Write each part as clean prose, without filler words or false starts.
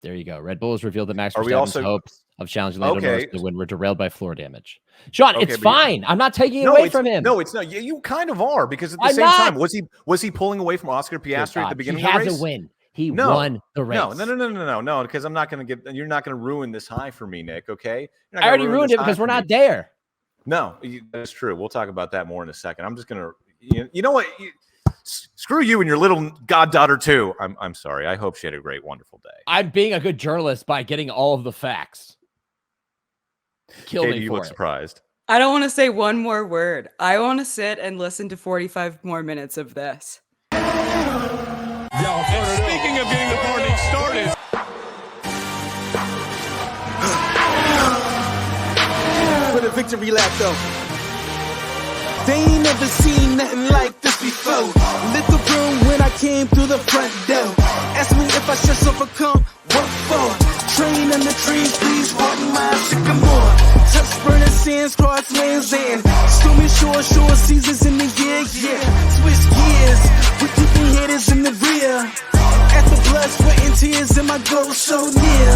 There you go. Red Bull has revealed that Max Are we Verstappen's also hopes of challenging Lando Norris okay? to win were derailed by floor damage. Sean, Okay, it's fine. I'm not taking it away from him. No, it's not. You kind of are, because at the I'm same not. time, was he pulling away from Oscar Piastri at the beginning of the race? He has a win. He No. won the race. No, because I'm not going to get. You're not going to ruin this high for me, Nick. Okay, I already ruined it because we're not there. No, that's true. We'll talk about that more in a second. I'm just going to. You know what? Screw you and your little goddaughter too. I'm sorry. I hope she had a great, wonderful day. I'm being a good journalist by getting all of the facts. Kill Katie, me you for look it. surprised. I don't want to say one more word. I want to sit and listen to 45 more minutes of this. And speaking of getting the party started. For the victory lap though. They ain't never seen nothing like this before. Lit the room when I came through the front door. Ask me if I should overcome, what for? Train in the trees, please pardon my sycamore. Touch burning sands, cross lands and stormy shore seasons in the year, yeah. Switch gears, with keeping haters in the rear. At the blood, sweat and tears and my goal so near.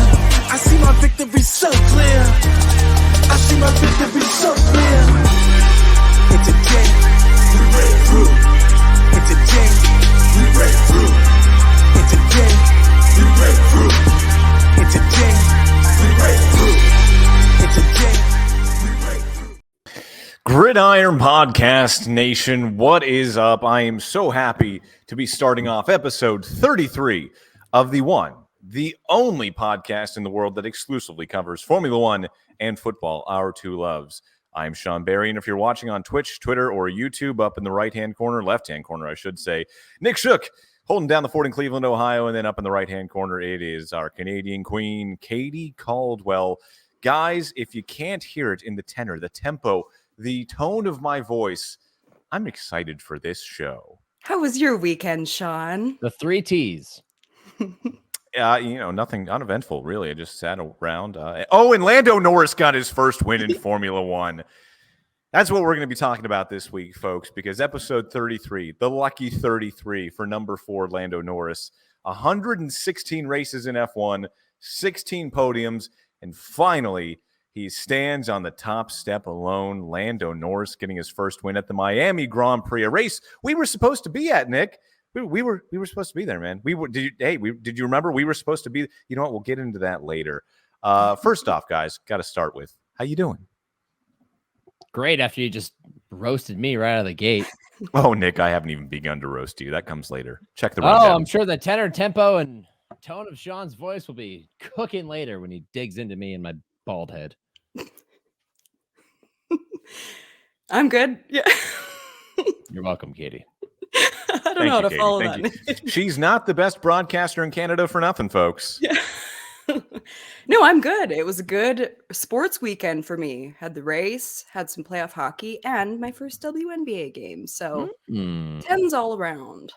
I see my victory so clear. I see my victory so clear. It's a day, we break through. It's a day, we break through. It's a day, we break through. It's a day, we break through. It's a day, we break through. Gridiron Podcast Nation, what is up? I am so happy to be starting off episode 33 of the only podcast in the world that exclusively covers Formula One and football, our two loves. I'm Sean Barie, and if you're watching on Twitch, Twitter, or YouTube, up in the right-hand corner, left-hand corner, I should say, Nick Shook, holding down the fort in Cleveland, Ohio, and then up in the right-hand corner, it is our Canadian queen, Katie Caldwell. Guys, if you can't hear it in the tenor, the tempo, the tone of my voice, I'm excited for this show. How was your weekend, Sean? The 3 T's. Nothing uneventful, really. I just sat around. And Lando Norris got his first win in Formula One. That's what we're going to be talking about this week, folks, because episode 33, the lucky 33 for number 4, Lando Norris, 116 races in F1, 16 podiums, and finally, he stands on the top step alone. Lando Norris getting his first win at the Miami Grand Prix, a race we were supposed to be at, Nick. We were supposed to be there, man. Did you remember we were supposed to be? You know what? We'll get into that later. First off, guys, got to start with how you doing? Great. After you just roasted me right out of the gate. Oh, Nick, I haven't even begun to roast you. That comes later. Check the rundown. Oh, I'm sure the tenor, tempo, and tone of Sean's voice will be cooking later when he digs into me and my bald head. I'm good. Yeah. You're welcome, Katie. I don't know how to follow that. She's not the best broadcaster in Canada for nothing, folks. Yeah. No, I'm good. It was a good sports weekend for me. Had the race, had some playoff hockey, and my first WNBA game. So 10s all around.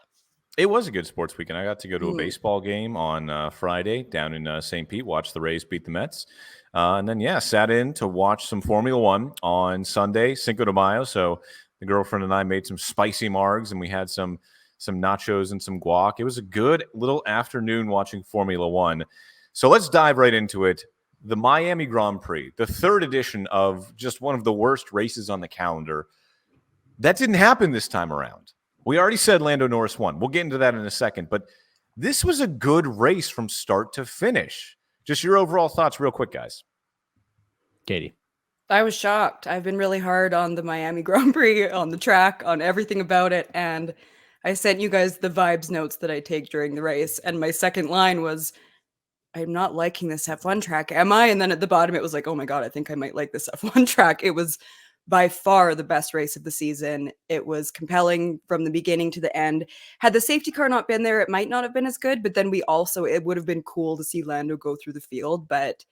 It was a good sports weekend. I got to go to a baseball game on Friday down in St. Pete, watch the Rays beat the Mets. And then, sat in to watch some Formula One on Sunday, Cinco de Mayo. So the girlfriend and I made some spicy margs, and we had some nachos and some guac. It was a good little afternoon watching Formula One. So let's dive right into it. The Miami Grand Prix, the third edition of just one of the worst races on the calendar. That didn't happen this time around. We already said Lando Norris won. We'll get into that in a second. But this was a good race from start to finish. Just your overall thoughts real quick, guys. Katie. I was shocked. I've been really hard on the Miami Grand Prix, on the track, on everything about it. And I sent you guys the vibes notes that I take during the race. And my second line was, I'm not liking this F1 track, am I? And then at the bottom, it was like, oh my God, I think I might like this F1 track. It was by far the best race of the season. It was compelling from the beginning to the end. Had the safety car not been there, it might not have been as good. But then it would have been cool to see Lando go through the field. But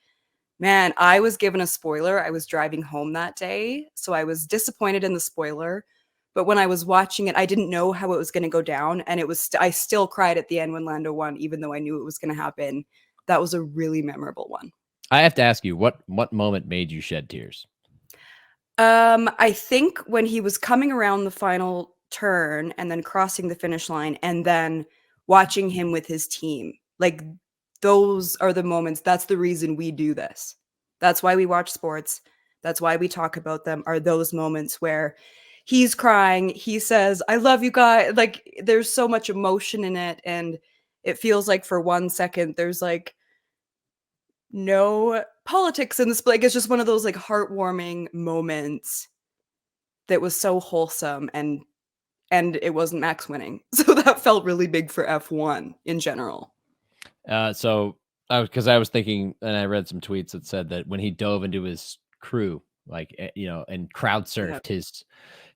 man, I was given a spoiler. I was driving home that day, so I was disappointed in the spoiler. But when I was watching it, I didn't know how it was going to go down. And it was I still cried at the end when Lando won, even though I knew it was going to happen. That was a really memorable one. I have to ask you, what moment made you shed tears? I think when he was coming around the final turn and then crossing the finish line and then watching him with his team, like those are the moments. That's the reason we do this. That's why we watch sports. That's why we talk about them, are those moments where he's crying. He says, I love you guys. Like, there's so much emotion in it. And it feels like for 1 second, there's like no politics in this. Like, it's just one of those like heartwarming moments that was so wholesome. And it wasn't Max winning. So that felt really big for F1 in general. So because I was thinking, and I read some tweets that said that when he dove into his crew, like, and crowd surfed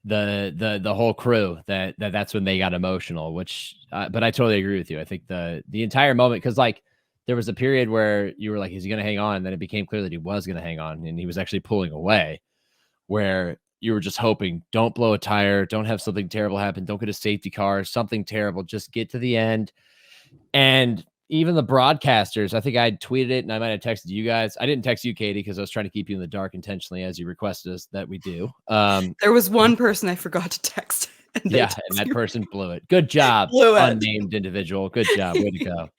the whole crew, that's when they got emotional, which, but I totally agree with you. I think the entire moment, because like there was a period where you were like, is he going to hang on? And then it became clear that he was going to hang on, and he was actually pulling away, where you were just hoping, don't blow a tire, don't have something terrible happen, don't get a safety car, something terrible, just get to the end. And even the broadcasters, I think I tweeted it and I might have texted you guys. I didn't text you, Katie, because I was trying to keep you in the dark intentionally, as you requested us that we do. There was one person I forgot to text. And that person blew it. Good job, unnamed individual. Good job. Way to go.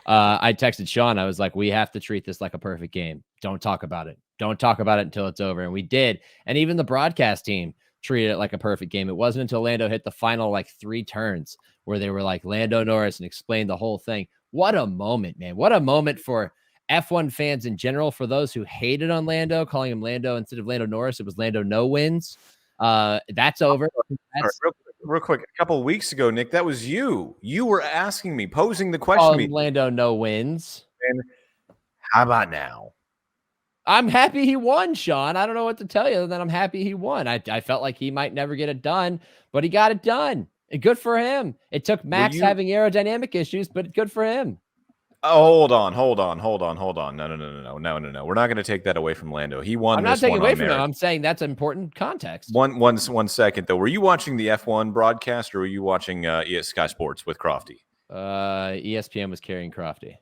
I texted Sean. I was like, we have to treat this like a perfect game. Don't talk about it. Don't talk about it until it's over. And we did. And even the broadcast team treated it like a perfect game. It wasn't until Lando hit the final like 3 turns where they were like Lando Norris and explained the whole thing. What a moment, man. What a moment for F1 fans in general. For those who hated on Lando, calling him Lando instead of Lando Norris, it was Lando no wins. That's over. That's, real quick, a couple of weeks ago, Nick, that was you. You were asking me, posing the question to me. Lando no wins. And how about now? I'm happy he won, Sean. I don't know what to tell you other than I'm happy he won. I felt like he might never get it done, but he got it done. And good for him. It took Max having aerodynamic issues, but good for him. Oh, hold on. No. We're not going to take that away from Lando. He won. I'm not taking away from him. I'm saying that's important context. One second though. Were you watching the F1 broadcast or were you watching Sky Sports with Crofty? ESPN was carrying Crofty.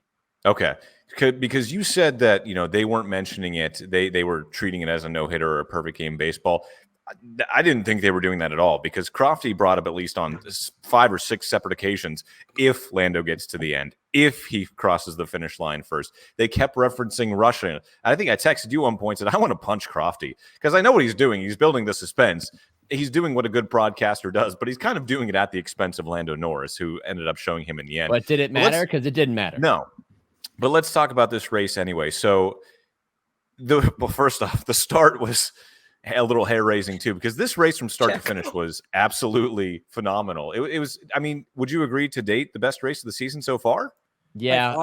Okay. Because you said that, they weren't mentioning it. They were treating it as a no-hitter or a perfect game baseball. I didn't think they were doing that at all, because Crofty brought up at least on 5 or 6 separate occasions, if Lando gets to the end, if he crosses the finish line first. They kept referencing Russia. I think I texted you one point, said, I want to punch Crofty, because I know what he's doing. He's building the suspense. He's doing what a good broadcaster does, but he's kind of doing it at the expense of Lando Norris, who ended up showing him in the end. But did it matter? Because it didn't matter. No. But let's talk about this race anyway. So, first off, the start was a little hair-raising too, because this race from start to finish was absolutely phenomenal. It was, I mean, would you agree to date the best race of the season so far? Yeah.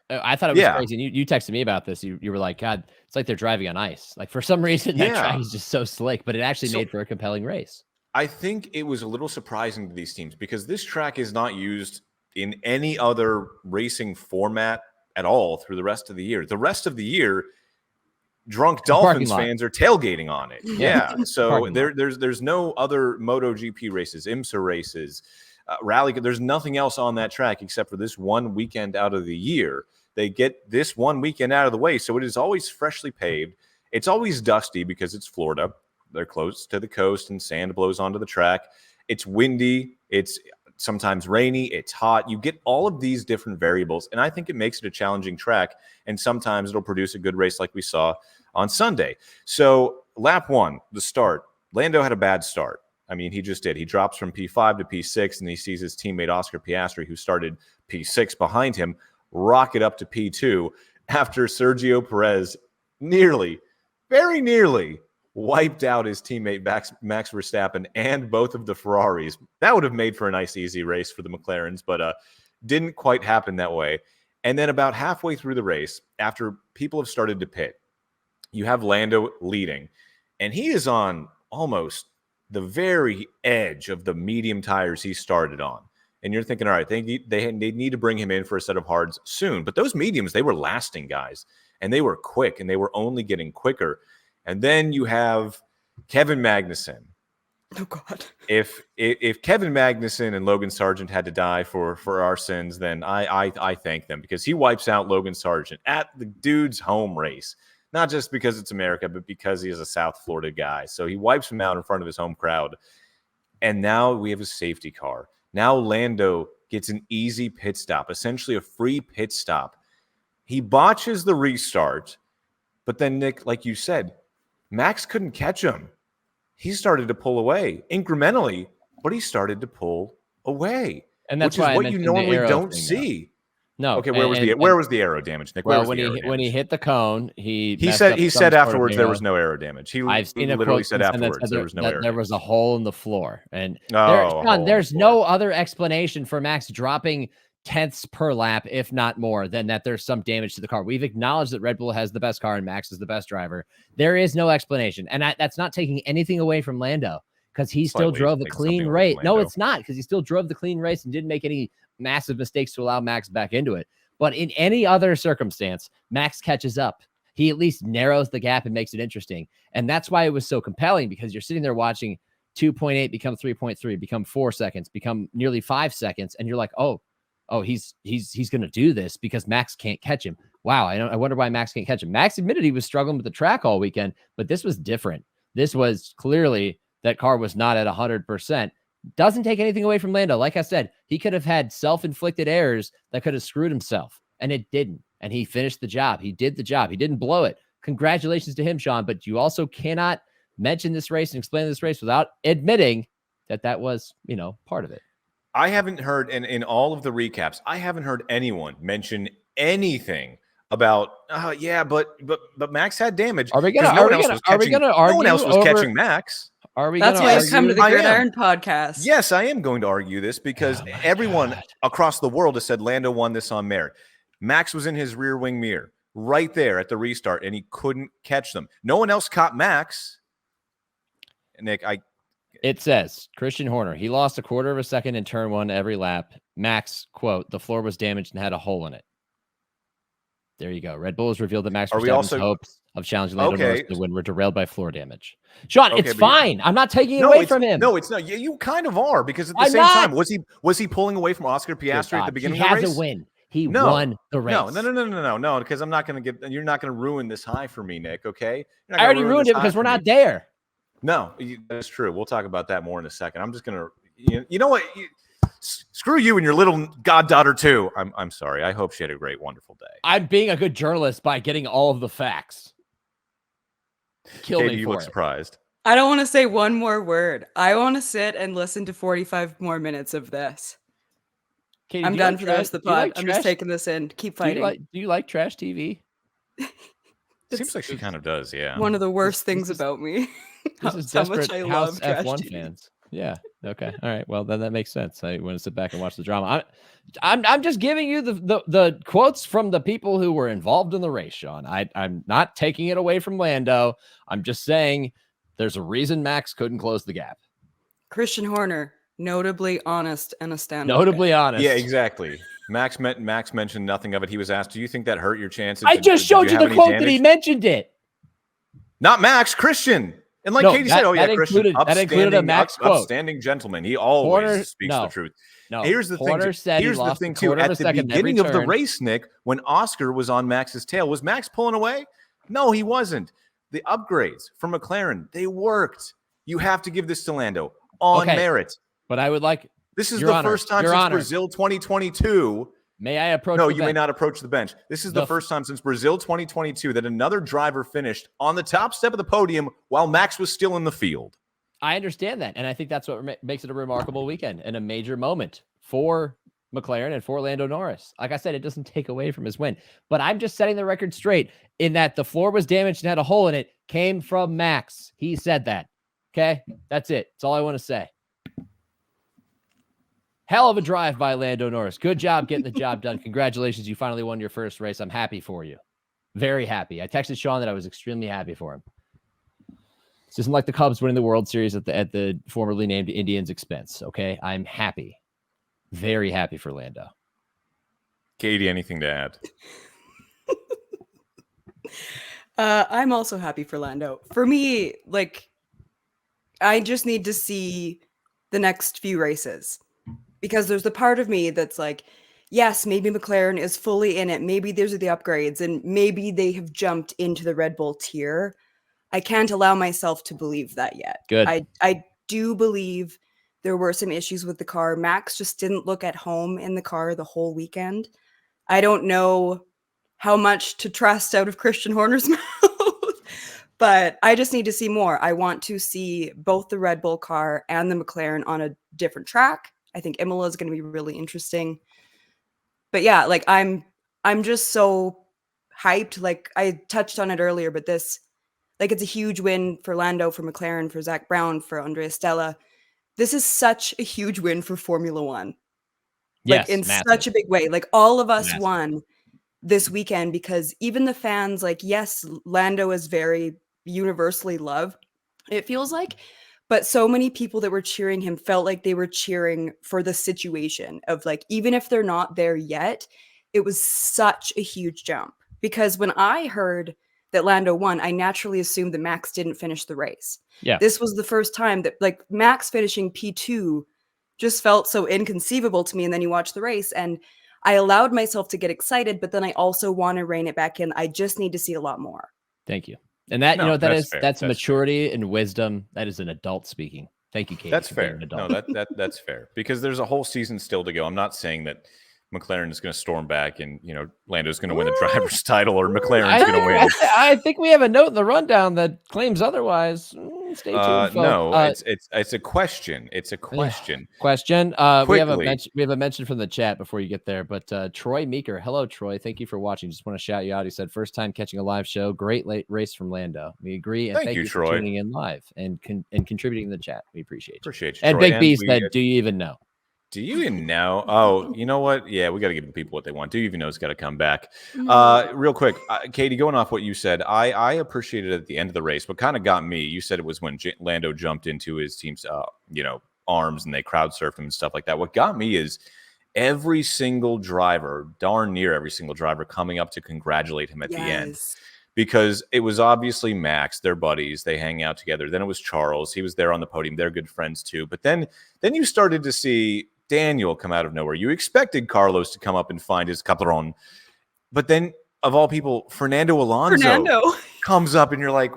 I thought it was crazy. And you texted me about this. You were like, God, it's like they're driving on ice. Like, for some reason, that track is just so slick, but it actually made for a compelling race. I think it was a little surprising to these teams, because this track is not used in any other racing format at all through the rest of the year. The rest of the year, drunk Dolphins fans are tailgating on it. Yeah. So there's no other MotoGP races, IMSA races, rally. There's nothing else on that track except for this one weekend out of the year. They get this one weekend out of the way. So it is always freshly paved. It's always dusty because it's Florida. They're close to the coast and sand blows onto the track. It's windy. It's sometimes rainy. It's hot. You get all of these different variables, and I think it makes it a challenging track, and sometimes it'll produce a good race like we saw on Sunday. So lap 1, the start, Lando had a bad start. I mean, he just did. He drops from P5 to P6, and he sees his teammate Oscar Piastri, who started P6 behind him, rocket up to P2 after Sergio Perez very nearly wiped out his teammate Max Verstappen and both of the Ferraris. That would have made for a nice, easy race for the McLarens, but didn't quite happen that way. And then about halfway through the race, after people have started to pit, you have Lando leading, and he is on almost the very edge of the medium tires he started on. And you're thinking, all right, they need to bring him in for a set of hards soon. But those mediums, they were lasting, guys, and they were quick, and they were only getting quicker. And then you have Kevin Magnussen. Oh, God. If Kevin Magnussen and Logan Sargent had to die for our sins, then I thank them, because he wipes out Logan Sargent at the dude's home race. Not just because it's America, but because he is a South Florida guy. So he wipes him out in front of his home crowd. And now we have a safety car. Now Lando gets an easy pit stop, essentially a free pit stop. He botches the restart, but then Nick, like you said, Max couldn't catch him. He started to pull away incrementally, but he started to pull away, And that's which is why what you normally don't see. No. Okay, where was the aero damage, Nick? Well, when he hit the cone, he said afterwards there was no aero damage. I've seen a literally quote said afterwards there was no aero. There was a hole in the floor, and Sean, there's no other explanation for Max dropping tenths per lap, if not more, than that there's some damage to the car. We've acknowledged that Red Bull has the best car and Max is the best driver. There is no explanation, and that's not taking anything away from Lando because he still drove a clean race. No, it's not, because he still drove the clean race and didn't make any massive mistakes to allow Max back into it. But in any other circumstance, Max catches up. He at least narrows the gap and makes it interesting. And that's why it was so compelling, because you're sitting there watching 2.8 become 3.3, become 4 seconds, become nearly 5 seconds. And you're like, oh, he's going to do this because Max can't catch him. Wow. I wonder why Max can't catch him. Max admitted he was struggling with the track all weekend, but this was different. This was clearly that car was not at 100%. Doesn't take anything away from Lando. Like I said, he could have had self-inflicted errors that could have screwed himself, and it didn't. And he finished the job. He did the job. He didn't blow it. Congratulations to him, Sean. But you also cannot mention this race and explain this race without admitting that was, part of it. I haven't heard, in all of the recaps, I haven't heard anyone mention anything about, but Max had damage. Are we gonna argue? No one else was catching Max. That's why I come to the Gridiron podcast. Yes, I am going to argue this because everyone across the world has said Lando won this on merit. Max was in his rear wing mirror right there at the restart, and he couldn't catch them. No one else caught Max. Nick, It says, Christian Horner, he lost 1/4 of a second in turn 1 every lap. Max, quote, the floor was damaged and had a hole in it. There you go. Red Bull has revealed that Max Verstappen's hopes of challenging Lando Norris to win were derailed by floor damage. Sean, it's fine. I'm not taking it away from him. No, it's not. You kind of are, because at the same time, was he pulling away from Oscar Piastri at the beginning of the race? He has a win. He won the race. No, because you're not going to ruin this high for me, Nick, okay? I already ruined it because we're not there. No, that's true. We'll talk about that more in a second. I'm just going to, you know what? Screw you and your little goddaughter too. I'm sorry. I hope she had a great, wonderful day. I'm being a good journalist by getting all of the facts. Katie, you look surprised. I don't want to say one more word. I want to sit and listen to 45 more minutes of this. Katie, I'm done for the rest of the pod. I'm just taking this in. Keep fighting. Do you like trash TV? Seems like she kind of does, yeah. One of the worst things about me. This is desperate House F1 fans. Yeah. Okay. All right. Well, then that makes sense. I want to sit back and watch the drama. I'm just giving you the quotes from the people who were involved in the race, Sean. I'm not taking it away from Lando. I'm just saying there's a reason Max couldn't close the gap. Christian Horner, notably honest and a stand-up. Notably honest. Yeah, exactly. Max mentioned nothing of it. He was asked, "Do you think that hurt your chances?" I just showed you the quote that he mentioned it. Not Max, Christian. And like Katie said, Christian, that included a Max quote. Upstanding gentleman. He always speaks the truth. No, here's the Horner thing. Here's the thing too. At the beginning of the race, Nick, when Oscar was on Max's tail, was Max pulling away? No, he wasn't. The upgrades from McLaren, they worked. You have to give this to Lando on merit. But I would like. This is the first time since Brazil 2022. May I approach? No, you may not approach the bench. This is the first time since Brazil 2022 that another driver finished on the top step of the podium while Max was still in the field. I understand that, and I think that's what makes it a remarkable weekend and a major moment for McLaren and for Lando Norris. Like I said, it doesn't take away from his win, but I'm just setting the record straight in that the floor was damaged and had a hole in it came from Max. He said that. Okay, that's it. That's all I want to say. Hell of a drive by Lando Norris. Good job getting the job done. Congratulations. You finally won your first race. I'm happy for you. Very happy. I texted Sean that I was extremely happy for him. This isn't like the Cubs winning the World Series at the formerly named Indians' expense. Okay. I'm happy. Very happy for Lando. Katie, anything to add? I'm also happy for Lando. For me, I just need to see the next few races. Because there's the part of me that's like, yes, maybe McLaren is fully in it. Maybe those are the upgrades, and maybe they have jumped into the Red Bull tier. I can't allow myself to believe that yet. Good. I do believe there were some issues with the car. Max just didn't look at home in the car the whole weekend. I don't know how much to trust out of Christian Horner's mouth. But I just need to see more. I want to see both the Red Bull car and the McLaren on a different track. I think Imola is going to be really interesting. But yeah, like I'm just so hyped. Like I touched on it earlier, but this, like, it's a huge win for Lando, for McLaren, for Zach Brown, for Andrea Stella. This is such a huge win for Formula One. Like, Yes, in massive. such a big way. Like, all of us Massive. won this weekend because even the fans, like, yes, Lando is very universally loved, it feels like, but so many people that were cheering him felt like they were cheering for the situation of, like, even if they're not there yet, it was such a huge jump. Because when I heard that Lando won, I naturally assumed that Max didn't finish the race. Yeah. This was the first time that, like, Max finishing P2 just felt so inconceivable to me. And then you watch the race and I allowed myself to get excited, but then I also want to rein it back in. I just need to see a lot more. Thank you. And that, No, that's fair. that's That's maturity and wisdom. That is an adult speaking. Thank you, Katie. That's for being fair. an No, adult. that's fair because there's a whole season still to go. I'm not saying that McLaren is going to storm back and, you know, Lando's going to win the driver's title or McLaren's going to win. I think we have a note in the rundown that claims otherwise. Stay tuned, folks. No, it's a question. It's a question. Question. We have Quickly. a mention from the chat before you get there, but Troy Meeker. Hello, Troy. Thank you for watching. Just want to shout you out. He said, first time catching a live show. Great late race from Lando. We agree. And thank you for Troy. tuning in live and contributing in the chat. We appreciate you. Appreciate you, And Troy. Big B said, do you even know? Do you even know? Oh, you know what? Yeah, we got to give the people what they want. Do you even know? It's got to come back. Real quick, Katie, going off what you said, I appreciated at the end of the race. What kind of got me, you said it was when Lando jumped into his team's, arms and they crowd surfed him and stuff like that. What got me is every single driver, darn near every single driver, coming up to congratulate him at the end. Because it was obviously Max, they're buddies, they hang out together. Then it was Charles, he was there on the podium, they're good friends too. But then you started to see Daniel come out of nowhere. You expected Carlos to come up and find his capron. But then, of all people, Fernando Alonso comes up and you're like,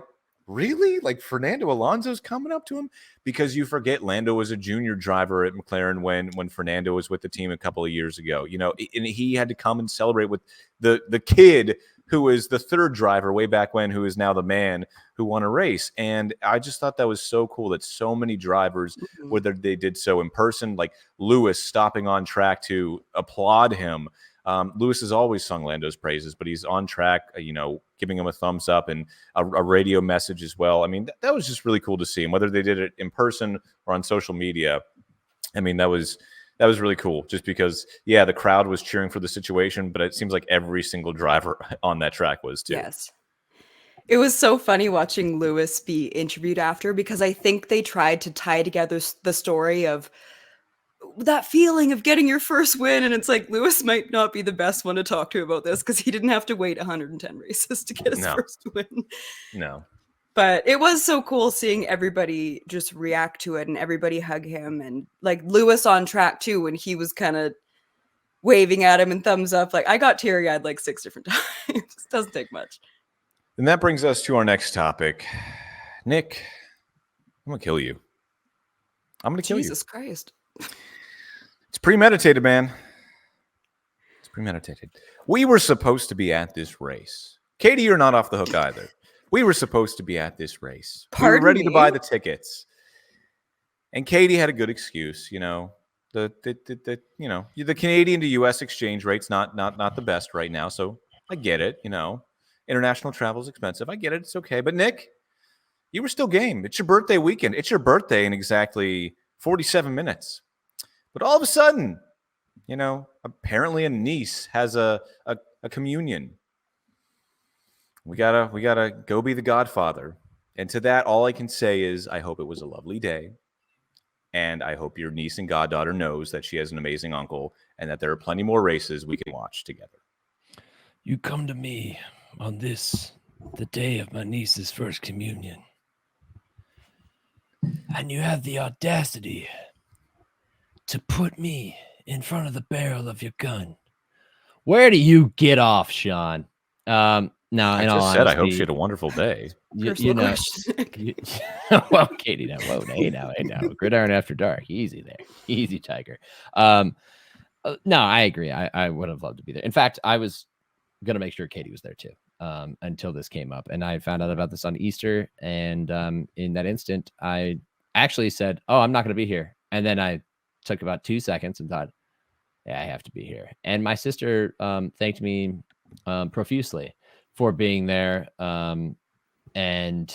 really? Like Fernando Alonso's coming up to him? Because you forget Lando was a junior driver at McLaren when Fernando was with the team a couple of years ago. You know, and he had to come and celebrate with the kid who was the third driver way back when, who is now the man who won a race. And I just thought that was so cool that so many drivers, whether they did so in person, like Lewis stopping on track to applaud him. Lewis has always sung Lando's praises, but he's on track, giving him a thumbs up and a radio message as well. I mean, that was just really cool to see. And whether they did it in person or on social media, I mean, that was really cool just because, yeah, the crowd was cheering for the situation, but it seems like every single driver on that track was too. Yes. It was so funny watching Lewis be interviewed after, because I think they tried to tie together the story of that feeling of getting your first win. And it's like, Lewis might not be the best one to talk to about this because he didn't have to wait 110 races to get his first win. No. But it was so cool seeing everybody just react to it and everybody hug him. And like Lewis on track too, when he was kind of waving at him and thumbs up. Like I got teary-eyed like 6 different times. It doesn't take much. And that brings us to our next topic. Nick, I'm going to kill you. I'm going to kill you. Jesus Christ. It's premeditated, man. It's premeditated. We were supposed to be at this race. Katie, you're not off the hook either. We were supposed to be at this race. We were ready to buy the tickets. And Katie had a good excuse, the Canadian to US exchange rate's not the best right now, so I get it, International travel is expensive. I get it. It's okay. But Nick, you were still game. It's your birthday weekend. It's your birthday in exactly 47 minutes. But all of a sudden, apparently a niece has a communion. We gotta go be the godfather. And to that, all I can say is I hope it was a lovely day. And I hope your niece and goddaughter knows that she has an amazing uncle and that there are plenty more races we can watch together. You come to me on the day of my niece's first communion. And you have the audacity to put me in front of the barrel of your gun. Where do you get off, Sean? No, I just said I hope she had a wonderful day. Well, Katie, now, hey now. Gridiron After Dark. Easy there. Easy, Tiger. No, I agree. I would have loved to be there. In fact, I was gonna make sure Katie was there too. Until this came up, and I found out about this on Easter, and in that instant, I actually said, "Oh, I'm not gonna be here," and then I took about 2 seconds and thought, "Yeah, I have to be here." And my sister thanked me profusely for being there, and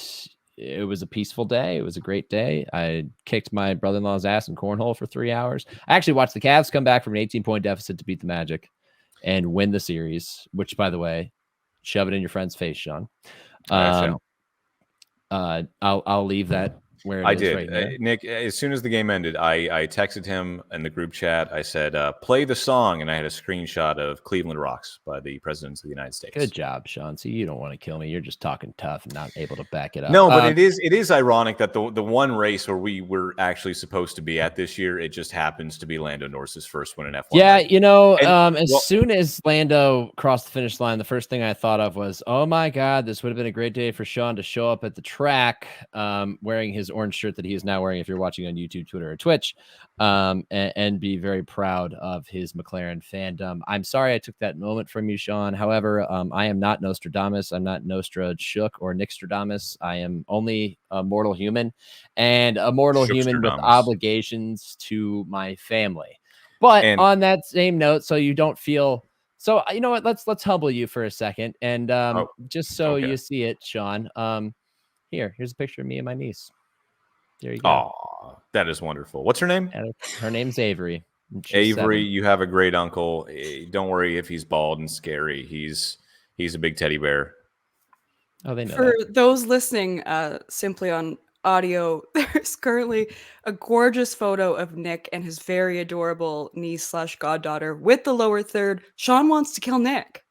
it was a peaceful day. It was a great day. I kicked my brother-in-law's ass in cornhole for 3 hours. I actually watched the Cavs come back from an 18-point deficit to beat the Magic and win the series, which, by the way, shove it in your friend's face, Sean. I'll leave that where it is right now. Nick, as soon as the game ended, I texted him in the group chat. I said, play the song. And I had a screenshot of Cleveland Rocks by the presidents of the United States. Good job, Sean. See, you don't want to kill me. You're just talking tough and not able to back it up. No, but it is ironic that the one race where we were actually supposed to be at this year, it just happens to be Lando Norris's first win in F1. Yeah, soon as Lando crossed the finish line, the first thing I thought of was, oh my God, this would have been a great day for Sean to show up at the track wearing his orange shirt that he is now wearing if you're watching on YouTube, Twitter, or Twitch, and be very proud of his McLaren fandom. I'm sorry I took that moment from you, Sean. However, I am not Nostradamus. I'm not Nostra Shook or Nickstradamus. I am only a mortal human, and a mortal human with obligations to my family. But on that same note, so you don't feel... So you know what? Let's humble you for a second, and just so you see it, Sean. Here's a picture of me and my niece. There you go. Oh, that is wonderful. What's her name? Her name's Avery. Avery, 7. You have a great uncle. Don't worry if he's bald and scary. He's a big teddy bear. Oh, they know. For those listening simply on audio, there's currently a gorgeous photo of Nick and his very adorable niece/goddaughter with the lower third. Sean wants to kill Nick.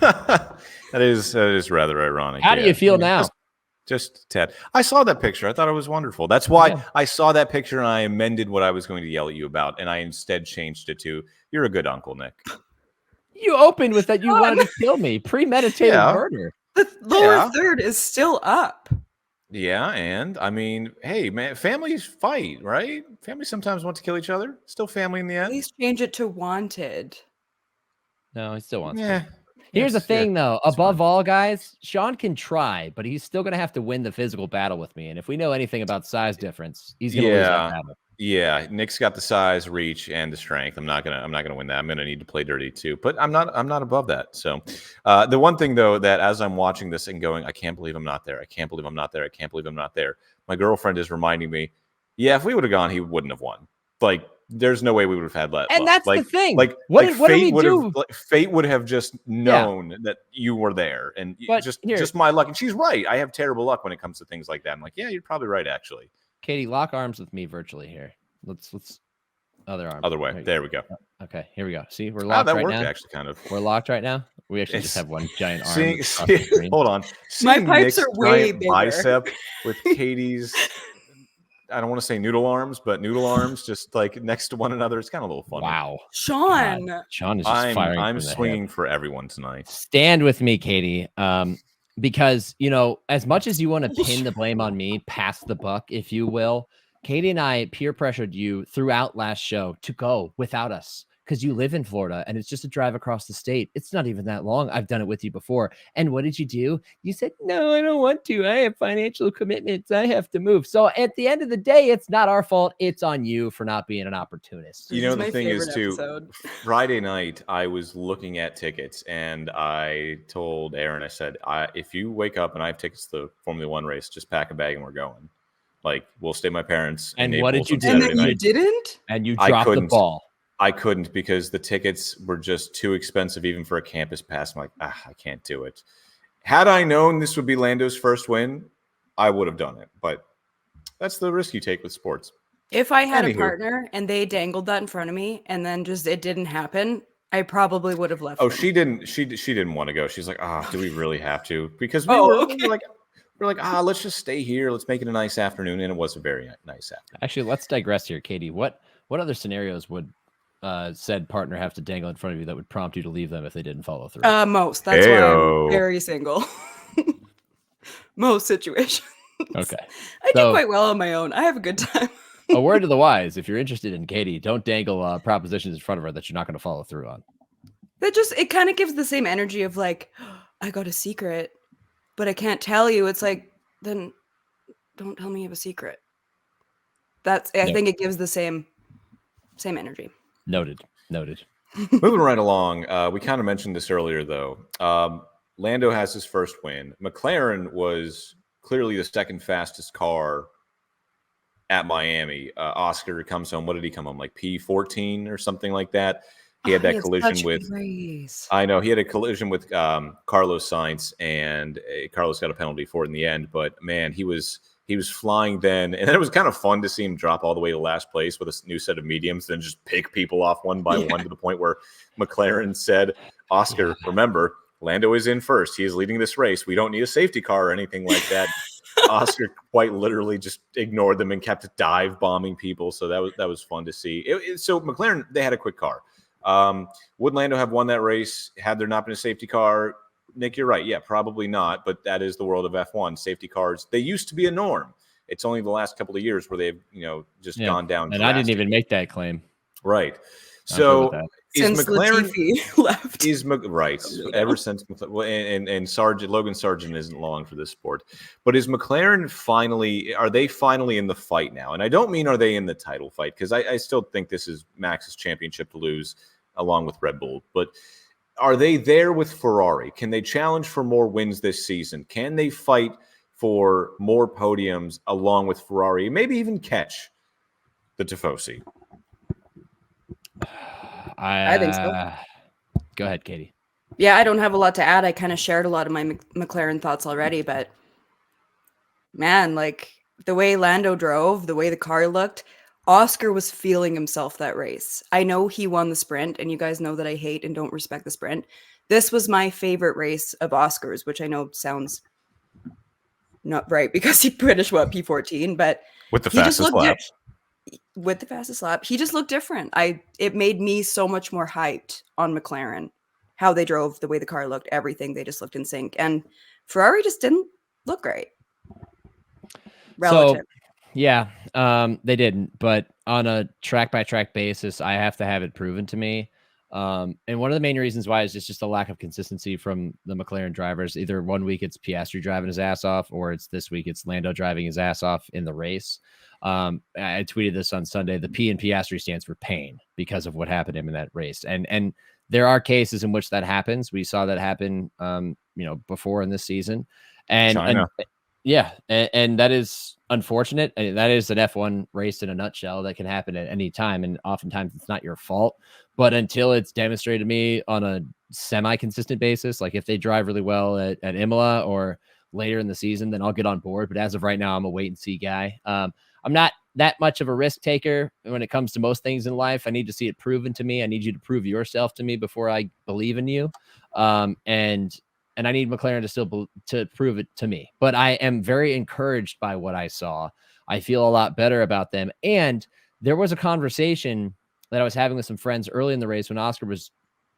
That is rather ironic. How do you feel now? Just Ted. I saw that picture. I thought it was wonderful. That's why I saw that picture and I amended what I was going to yell at you about, and I instead changed it to, "You're a good uncle, Nick." You opened with that you wanted to kill me. Premeditated murder. The lower third is still up. Yeah, and I mean, hey, man, families fight, right? Families sometimes want to kill each other. Still family in the end. At least change it to wanted. No, he still wants to. Here's the thing, though. Above all, guys, Sean can try, but he's still going to have to win the physical battle with me. And if we know anything about size difference, he's going to lose that battle. Yeah, Nick's got the size, reach, and the strength. I'm not gonna win that. I'm gonna need to play dirty too. But I'm not above that. So the one thing though, that as I'm watching this and going, I can't believe I'm not there. I can't believe I'm not there. I can't believe I'm not there. My girlfriend is reminding me, yeah, if we would have gone, he wouldn't have won. Like, there's no way we would have had that. And that's the thing. Fate would have just known that you were there, and just my luck. And she's right. I have terrible luck when it comes to things like that. I'm like, yeah, you're probably right, actually. Katie, lock arms with me virtually here. Let's other arm. Other way. There we go. Okay, here we go. See, we're locked right now. Actually, kind of. We're locked right now. We actually just have one giant arm. Hold on. My pipes are way bigger. Bicep with Katie's. I don't want to say noodle arms, but noodle arms just like next to one another. It's kind of a little fun. Wow. Sean. God. Sean is just firing. I'm swinging for everyone tonight. Stand with me, Katie. Because, as much as you want to pin the blame on me, pass the buck, if you will, Katie and I peer pressured you throughout last show to go without us because you live in Florida and it's just a drive across the state. It's not even that long. I've done it with you before. And what did you do? You said, no, I don't want to. I have financial commitments. I have to move. So at the end of the day, it's not our fault. It's on you for not being an opportunist. The thing is, too, Friday night, I was looking at tickets and I told Aaron, I said, if you wake up and I have tickets to the Formula One race, just pack a bag and we're going. Like, we'll stay at my parents. And what did you do? And then you didn't? And you dropped the ball. I couldn't because the tickets were just too expensive even for a campus pass. I'm like, I can't do it. Had I known this would be Lando's first win, I would have done it. But that's the risk you take with sports. If I had a partner and they dangled that in front of me and then just it didn't happen, I probably would have left. Oh, she didn't want to go. She's like, do we really have to? Because we're like, let's just stay here. Let's make it a nice afternoon. And it was a very nice afternoon. Actually, let's digress here, Katie. What other scenarios would said partner have to dangle in front of you that would prompt you to leave them if they didn't follow through? Most. That's why I'm very single. Most situations. Okay. I do quite well on my own. I have a good time. A word to the wise: if you're interested in Katie, don't dangle propositions in front of her that you're not going to follow through on. It kind of gives the same energy of like, I got a secret, but I can't tell you. It's like, then don't tell me you have a secret. I think it gives the same energy. Noted. Moving right along, we kind of mentioned this earlier, though. Lando has his first win. McLaren was clearly the second fastest car at Miami. Oscar comes home. What did he come home? Like P14 or something like that. He had that collision with. I know he had a collision with Carlos Sainz, and Carlos got a penalty for it in the end. But man, he was flying then, and it was kind of fun to see him drop all the way to last place with a new set of mediums, then just pick people off one by one to the point where McLaren said, "Oscar, remember, Lando is in first. He is leading this race. We don't need a safety car or anything like that." Oscar quite literally just ignored them and kept dive bombing people. So that was fun to see. So McLaren, they had a quick car. Would Lando have won that race had there not been a safety car? Nick, you're right. Yeah, probably not. But that is the world of F1. Safety cars, they used to be a norm. It's only the last couple of years where they've, just gone down. And I didn't even make that claim. Right. So since McLaren left, right ever since, and Logan Sargent isn't long for this sport, but is McLaren finally? Are they finally in the fight now? And I don't mean are they in the title fight, because I still think this is Max's championship to lose, along with Red Bull. But are they there with Ferrari? Can they challenge for more wins this season? Can they fight for more podiums along with Ferrari? Maybe even catch the Tifosi. I think so. Go ahead, Katie. Yeah, I don't have a lot to add. I kind of shared a lot of my McLaren thoughts already, but man, like the way Lando drove, the way the car looked, Oscar was feeling himself that race. I know he won the sprint, and you guys know that I hate and don't respect the sprint. This was my favorite race of Oscar's, which I know sounds not right because he finished P14, but with the fastest lap. With the fastest lap, he just looked different. It made me so much more hyped on McLaren, how they drove, the way the car looked, everything. They just looked in sync, and Ferrari just didn't look great. Relative. So, they didn't. But on a track by track basis, I have to have it proven to me. And one of the main reasons why is just a lack of consistency from the McLaren drivers. Either one week it's Piastri driving his ass off, or it's this week it's Lando driving his ass off in the race. I tweeted this on Sunday. The P in Piastri stands for pain because of what happened to him in that race. And there are cases in which that happens. We saw that happen, before in this season. And that is unfortunate. That is an F1 race in a nutshell that can happen at any time. And oftentimes it's not your fault. But until it's demonstrated to me on a semi-consistent basis, like if they drive really well at Imola or later in the season, then I'll get on board. But as of right now, I'm a wait and see guy. I'm not that much of a risk taker when it comes to most things in life. I need to see it proven to me. I need you to prove yourself to me before I believe in you. And I need McLaren to still to prove it to me. But I am very encouraged by what I saw. I feel a lot better about them. And there was a conversation that I was having with some friends early in the race when Oscar was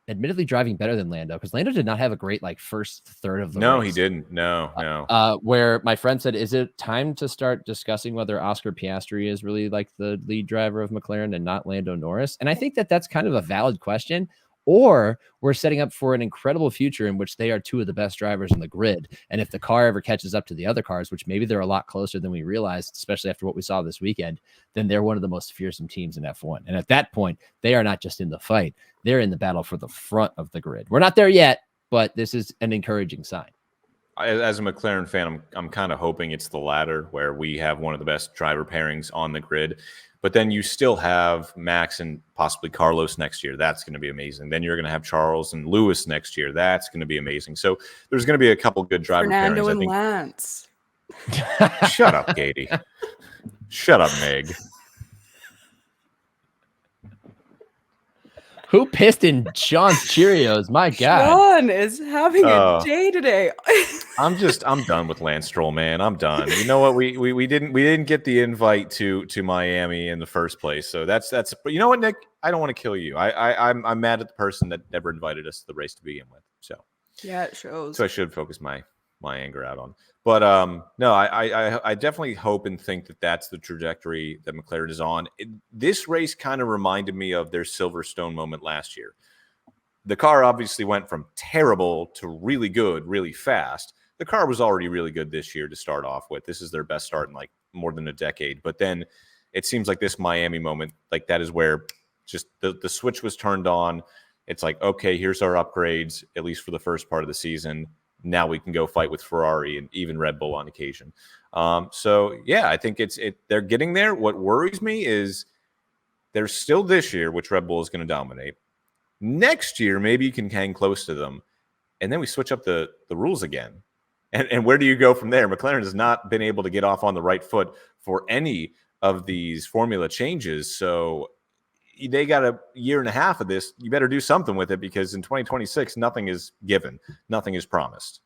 admittedly driving better than Lando, because Lando did not have a great first third of the race. No, he didn't. No. Where my friend said, is it time to start discussing whether Oscar Piastri is really the lead driver of McLaren and not Lando Norris? And I think that that's kind of a valid question. Or we're setting up for an incredible future in which they are two of the best drivers in the grid. And if the car ever catches up to the other cars, which maybe they're a lot closer than we realized, especially after what we saw this weekend, then they're one of the most fearsome teams in F1. And at that point, they are not just in the fight. They're in the battle for the front of the grid. We're not there yet, but this is an encouraging sign. As a McLaren fan, I'm kind of hoping it's the latter, where we have one of the best driver pairings on the grid. But then you still have Max and possibly Carlos next year. That's going to be amazing. Then you're going to have Charles and Lewis next year. That's going to be amazing. So there's going to be a couple good driver Fernando pairings. And Lance. Shut up, Katie. Shut up, Meg. Who pissed in Sean's Cheerios? My God. Sean is having a day today. I'm done with Lance Stroll, man. I'm done. You know what? We didn't get the invite to Miami in the first place. So that's but you know what, Nick? I don't want to kill you. I'm mad at the person that never invited us to the race to begin with. So yeah, it shows. So I should focus my anger out on. But no, I definitely hope and think that that's the trajectory that McLaren is on. This race kind of reminded me of their Silverstone moment last year. the car obviously went from terrible to really good, really fast. The car was already really good this year to start off with. This is their best start in like more than a decade. But then it seems like this Miami moment, like that is where just the switch was turned on. It's like, okay, here's our upgrades, at least for the first part of the season. Now we can go fight with Ferrari and even Red Bull on occasion. So yeah, I think they're getting there. What worries me is there's still this year, which Red Bull is going to dominate. Next year, maybe you can hang close to them. And then we switch up the rules again. And where do you go from there? McLaren has not been able to get off on the right foot for any of these formula changes. So they got a year and a half of this. You better do something with it, because in 2026, nothing is given. Nothing is promised.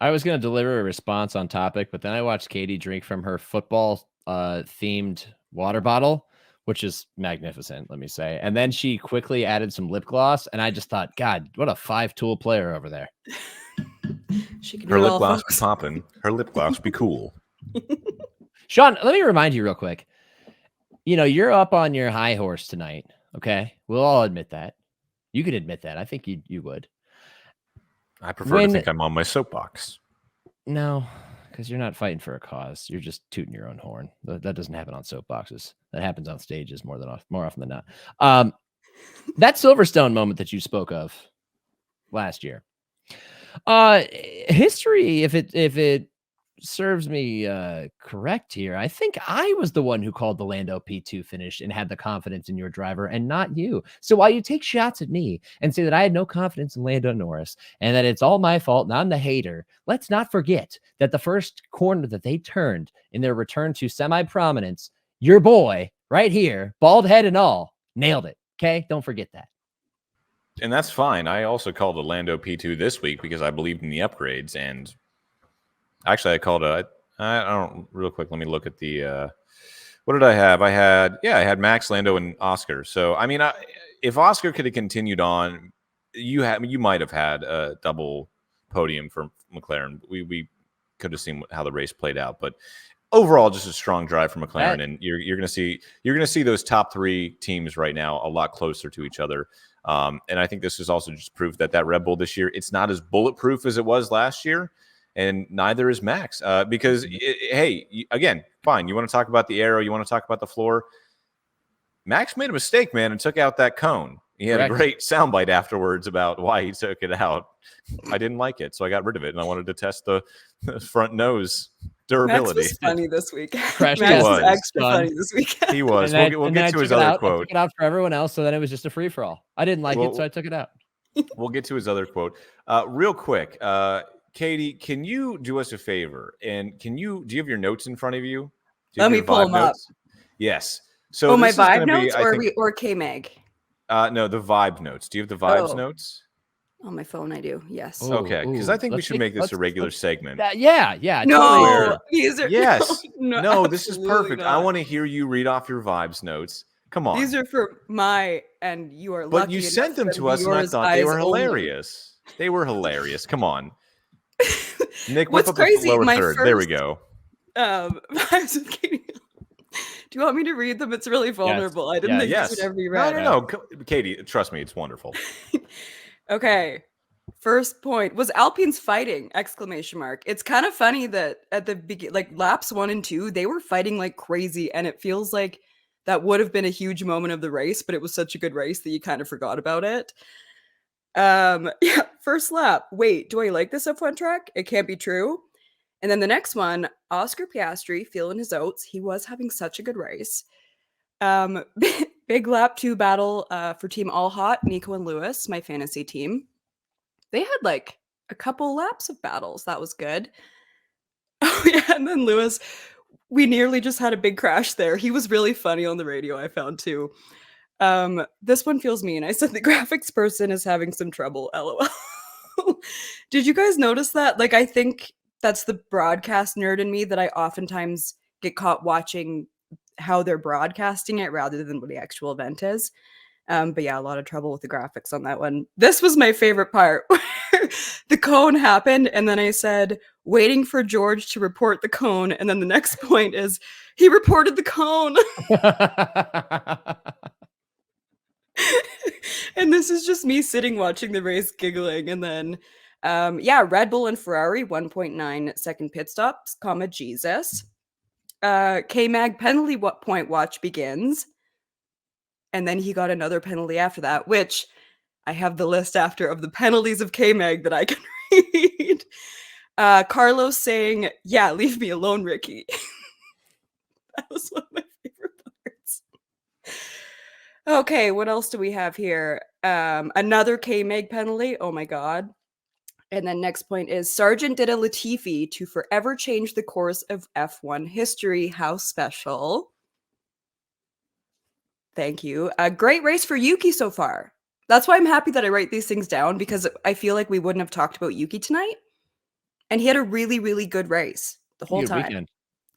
I was going to deliver a response on topic, but then I watched Katie drink from her football themed water bottle, which is magnificent, let me say. And then she quickly added some lip gloss, and I just thought, God, what a 5-tool player over there. She can Her do lip all, gloss folks. be popping. Her lip gloss be cool. Sean, let me remind you real quick. You're up on your high horse tonight, okay? We'll all admit that. You could admit that. I think you would. I prefer to think I'm on my soapbox. No, because you're not fighting for a cause. You're just tooting your own horn. That doesn't happen on soapboxes. That happens on stages more often than not. That Silverstone moment that you spoke of last year. History, if it serves me correct here, I think I was the one who called the Lando P2 finish and had the confidence in your driver and not you. So while you take shots at me and say that I had no confidence in Lando Norris and that it's all my fault and I'm the hater, let's not forget that the first corner that they turned in their return to semi-prominence, your boy right here, bald head and all, nailed it. Okay? Don't forget that. And that's fine. I also called the Lando P2 this week because I believed in the upgrades. And actually, I called I don't real quick. Let me look at the. What did I have? I had Max, Lando, and Oscar. So I mean, if Oscar could have continued on, you might have had a double podium for McLaren. We could have seen how the race played out, but overall, just a strong drive for McLaren, and you're going to see those top three teams right now a lot closer to each other. And I think this is also just proof that Red Bull this year, it's not as bulletproof as it was last year. And neither is Max, because, again, fine. You want to talk about the aero. You want to talk about the floor. Max made a mistake, man, and took out that cone. He had a great soundbite afterwards about why he took it out. I didn't like it, so I got rid of it, and I wanted to test the front nose durability. Max was funny this week. Max was extra funny this week. He was. We'll get to his other quote. I took it out for everyone else, so then it was just a free-for-all. I didn't like it, so I took it out. We'll get to his other quote. Real quick, Katie, can you do us a favor? And do you have your notes in front of you? Let me pull them up. Yes. So my vibe notes or K-Mag? No, the vibe notes. Do you have the vibes notes? On my phone, I do. Yes. Okay, because I think we should make this a regular segment. Yeah. No, these are yes. No, this is perfect. I want to hear you read off your vibes notes. Come on. These are for and you are. But you sent them to us, and I thought they were hilarious. They were hilarious. Come on, Nick. What's crazy? The lower third. There we go. Vibes with Katie. Do you want me to read them? It's really vulnerable. Yes. I didn't think this would ever be read. No. Katie, trust me, it's wonderful. Okay. First point was Alpine's fighting! ! It's kind of funny that at the beginning, like laps 1 and 2, they were fighting like crazy, and it feels like that would have been a huge moment of the race, but it was such a good race that you kind of forgot about it. First lap. Wait, do I like this F1 track? It can't be true. And then the next one, Oscar Piastri feeling his oats. He was having such a good race. Big lap 2 battle for Team All Hot, Nico and Lewis, my fantasy team. They had like a couple laps of battles. That was good. Oh yeah, and then Lewis, we nearly just had a big crash there. He was really funny on the radio, I found too. This one feels mean. I said the graphics person is having some trouble, LOL. Did you guys notice that? Like, I think that's the broadcast nerd in me that I oftentimes get caught watching how they're broadcasting it rather than what the actual event is. But yeah, a lot of trouble with the graphics on that one. This was my favorite part. The cone happened, and then I said, waiting for George to report the cone. And then the next point is, he reported the cone. And this is just me sitting watching the race giggling. And then, Red Bull and Ferrari, 1.9 second pit stops, comma, Jesus. K-Mag penalty point watch begins. And then he got another penalty after that, which I have the list after of the penalties of K-Mag that I can read. Carlos saying, yeah, leave me alone, Ricky. That was one of my favorite parts. Okay, what else do we have here? Another K-Mag penalty. Oh my God. And then next point is Sargent did a Latifi to forever change the course of F1 history. How special. Thank you. A great race for Yuki so far. That's why I'm happy that I write these things down, because I feel like we wouldn't have talked about Yuki tonight. And he had a really, really good race the whole time.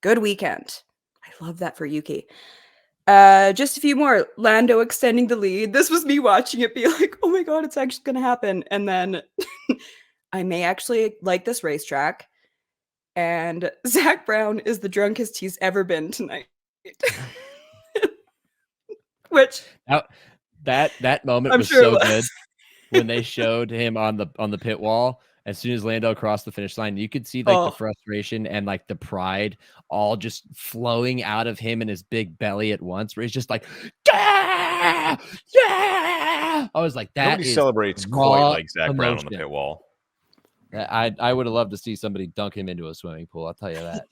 Good weekend. I love that for Yuki. Just a few more. Lando extending the lead. This was me watching it be like, oh my God, it's actually going to happen. And then I may actually like this racetrack. And Zach Brown is the drunkest he's ever been tonight. Which that moment was so good when they showed him on the pit wall. As soon as Lando crossed the finish line, you could see like the frustration and like the pride all just flowing out of him and his big belly at once, where he's just like, yeah, yeah. I was like, that nobody celebrates quite like Zach Brown on the pit wall. I would have loved to see somebody dunk him into a swimming pool. I'll tell you that.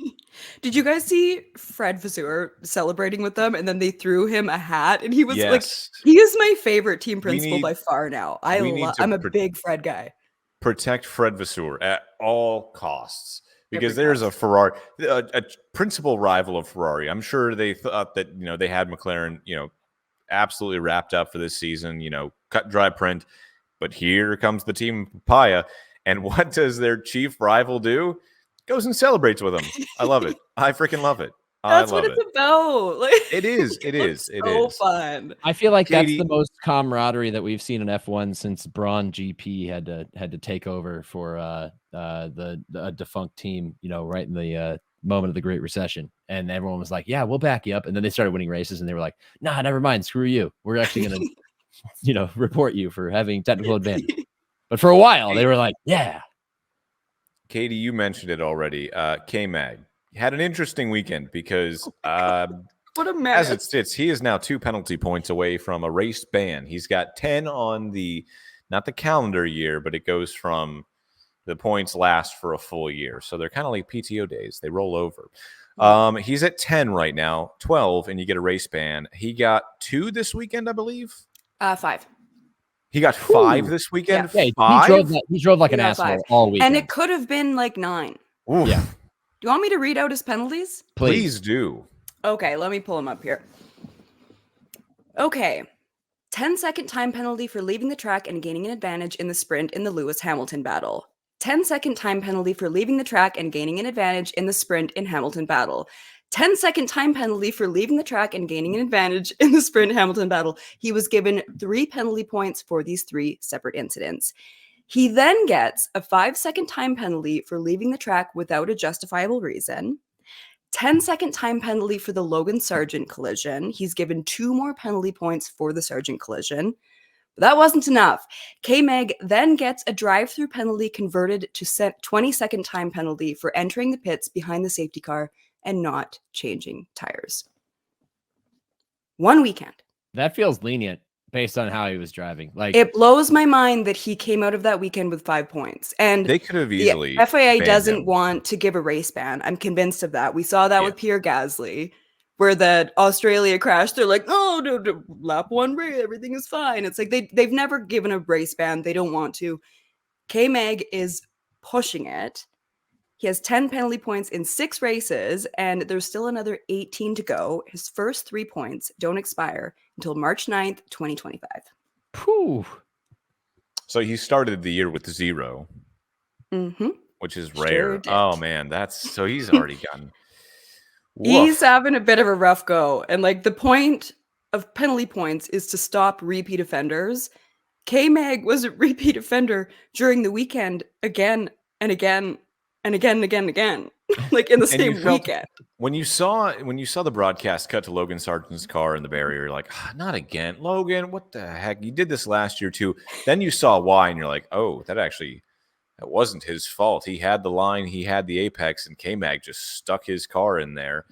Did you guys see Fred Vasseur celebrating with them, and then they threw him a hat, and he was like, he is my favorite team principal by far now. I'm a big Fred guy. Protect Fred Vasseur at all costs, because there's a Ferrari, a principal rival of Ferrari. I'm sure they thought that, they had McLaren, absolutely wrapped up for this season, cut dry print. But here comes the team Papaya. And what does their chief rival do? Goes and celebrates with them. I love it. I freaking love it. That's what it's about. Like, it is. It is. It so is fun. I feel like Katie, that's the most camaraderie that we've seen in F1 since Braun GP had to take over for the defunct team. Right in the moment of the Great Recession, and everyone was like, "Yeah, we'll back you up." And then they started winning races, and they were like, "Nah, never mind. Screw you. We're actually gonna, report you for having technical advantage." But for a while, they were like, yeah. Katie, you mentioned it already. K-Mag had an interesting weekend because what a mess. As it sits, he is now 2 penalty points away from a race ban. He's got 10 on not the calendar year, but it goes from the points last for a full year. So they're kind of like PTO days. They roll over. He's at 10 right now, 12, and you get a race ban. He got 2 this weekend, I believe. 5. He got 5 this weekend. Yeah, 5? He drove like an asshole all weekend. And it could have been like 9. Oof. Yeah. Do you want me to read out his penalties? Please do. Okay, let me pull him up here. Okay. 10-second time penalty for leaving the track and gaining an advantage in the sprint in the Lewis-Hamilton battle. 10-second time penalty for leaving the track and gaining an advantage in the sprint in Hamilton battle. 10-second time penalty for leaving the track and gaining an advantage in the sprint Hamilton battle. He was given 3 penalty points for these 3 separate incidents. He then gets a 5-second time penalty for leaving the track without a justifiable reason. 10-second time penalty for the Logan Sargent collision. He's given 2 more penalty points for the Sargent collision. But that wasn't enough. K-Mag then gets a drive-through penalty converted to 20-second time penalty for entering the pits behind the safety car and not changing tires. 1 weekend. That feels lenient based on how he was driving. Like, it blows my mind that he came out of that weekend with 5 points. And they could have easily. The FIA doesn't want to give a race ban. I'm convinced of that. We saw that with Pierre Gasly, where the Australia crash. They're like, oh, no, lap 1 race, everything is fine. It's like they've never given a race ban. They don't want to. K-Mag is pushing it. He has 10 penalty points in 6 races, and there's still another 18 to go. His first 3 points don't expire until March 9th, 2025. Whew. So he started the year with 0, which is rare. Oh, man, so he's already gotten... He's having a bit of a rough go. And like the point of penalty points is to stop repeat offenders. K-Mag was a repeat offender during the weekend again and again and again and again and again. like in the And you same felt- weekend. When you saw the broadcast cut to Logan Sargent's car in the barrier, you're like, not again, Logan. What the heck? You did this last year too. Then you saw why, and you're like, oh, that wasn't his fault. He had the line, he had the apex, and K-Mag just stuck his car in there.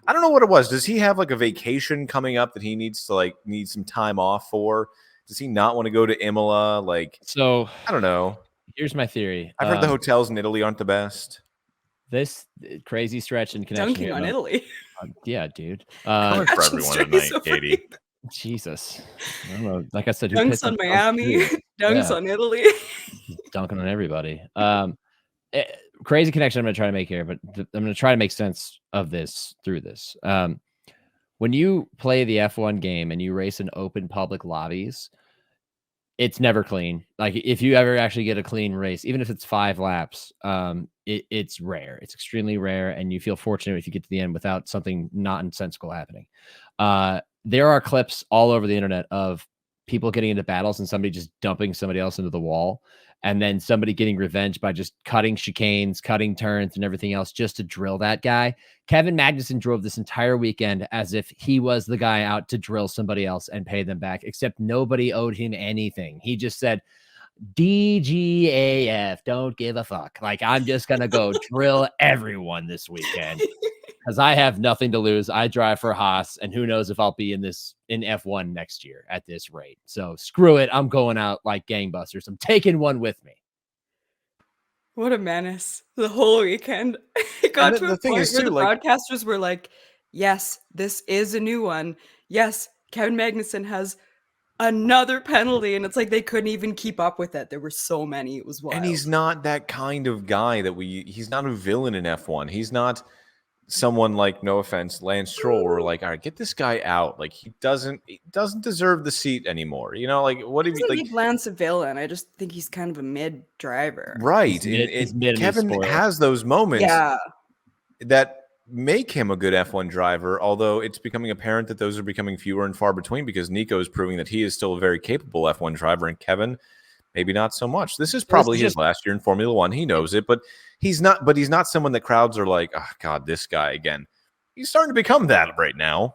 I don't know what it was. Does he have like a vacation coming up that he needs to need some time off for? Does he not want to go to Imola? So I don't know. here's my theory. I've heard the hotels in Italy aren't the best. This crazy stretch and connection Dunking here, on though. Italy. Yeah, dude. Coming for Catching everyone strays tonight, over Katie. here. Jesus. I don't know. Like I said, who Dunks pissed on himself Miami, too? dunks Yeah. on Italy. Dunking on everybody. Crazy connection I'm going to try to make here, but I'm going to try to make sense of this through this. When you play the F1 game and you race in open public lobbies, it's never clean. Like if you ever actually get a clean race, even if it's 5 laps, it's rare. It's extremely rare, and you feel fortunate if you get to the end without something nonsensical happening. There are clips all over the internet of people getting into battles and somebody just dumping somebody else into the wall, and then somebody getting revenge by just cutting chicanes, cutting turns, and everything else just to drill that guy. Kevin Magnussen drove this entire weekend as if he was the guy out to drill somebody else and pay them back, except nobody owed him anything. He just said, DGAF, don't give a fuck. Like, I'm just going to go drill everyone this weekend because I have nothing to lose. I drive for Haas, and who knows if I'll be in F1 next year at this rate. So screw it. I'm going out like gangbusters. I'm taking one with me. What a menace. The whole weekend. It got to a point where the broadcasters were like, yes, this is a new one. Yes, Kevin Magnussen has another penalty, and it's like they couldn't even keep up with it. There were so many. It was wild. And he's not that kind of guy he's not a villain in F1. He's not someone like, no offense, Lance Stroll, or like, all right, get this guy out. Like he doesn't deserve the seat anymore. You know, like what if he make Lance a villain? I just think he's kind of a mid driver. Right. He's mid Kevin has those moments that make him a good F1 driver, although it's becoming apparent that those are becoming fewer and far between because Nico is proving that he is still a very capable F1 driver, and Kevin maybe not so much. This is probably his last year in Formula One. He knows it, but he's not someone that crowds are like, oh God, this guy again. He's starting to become that right now.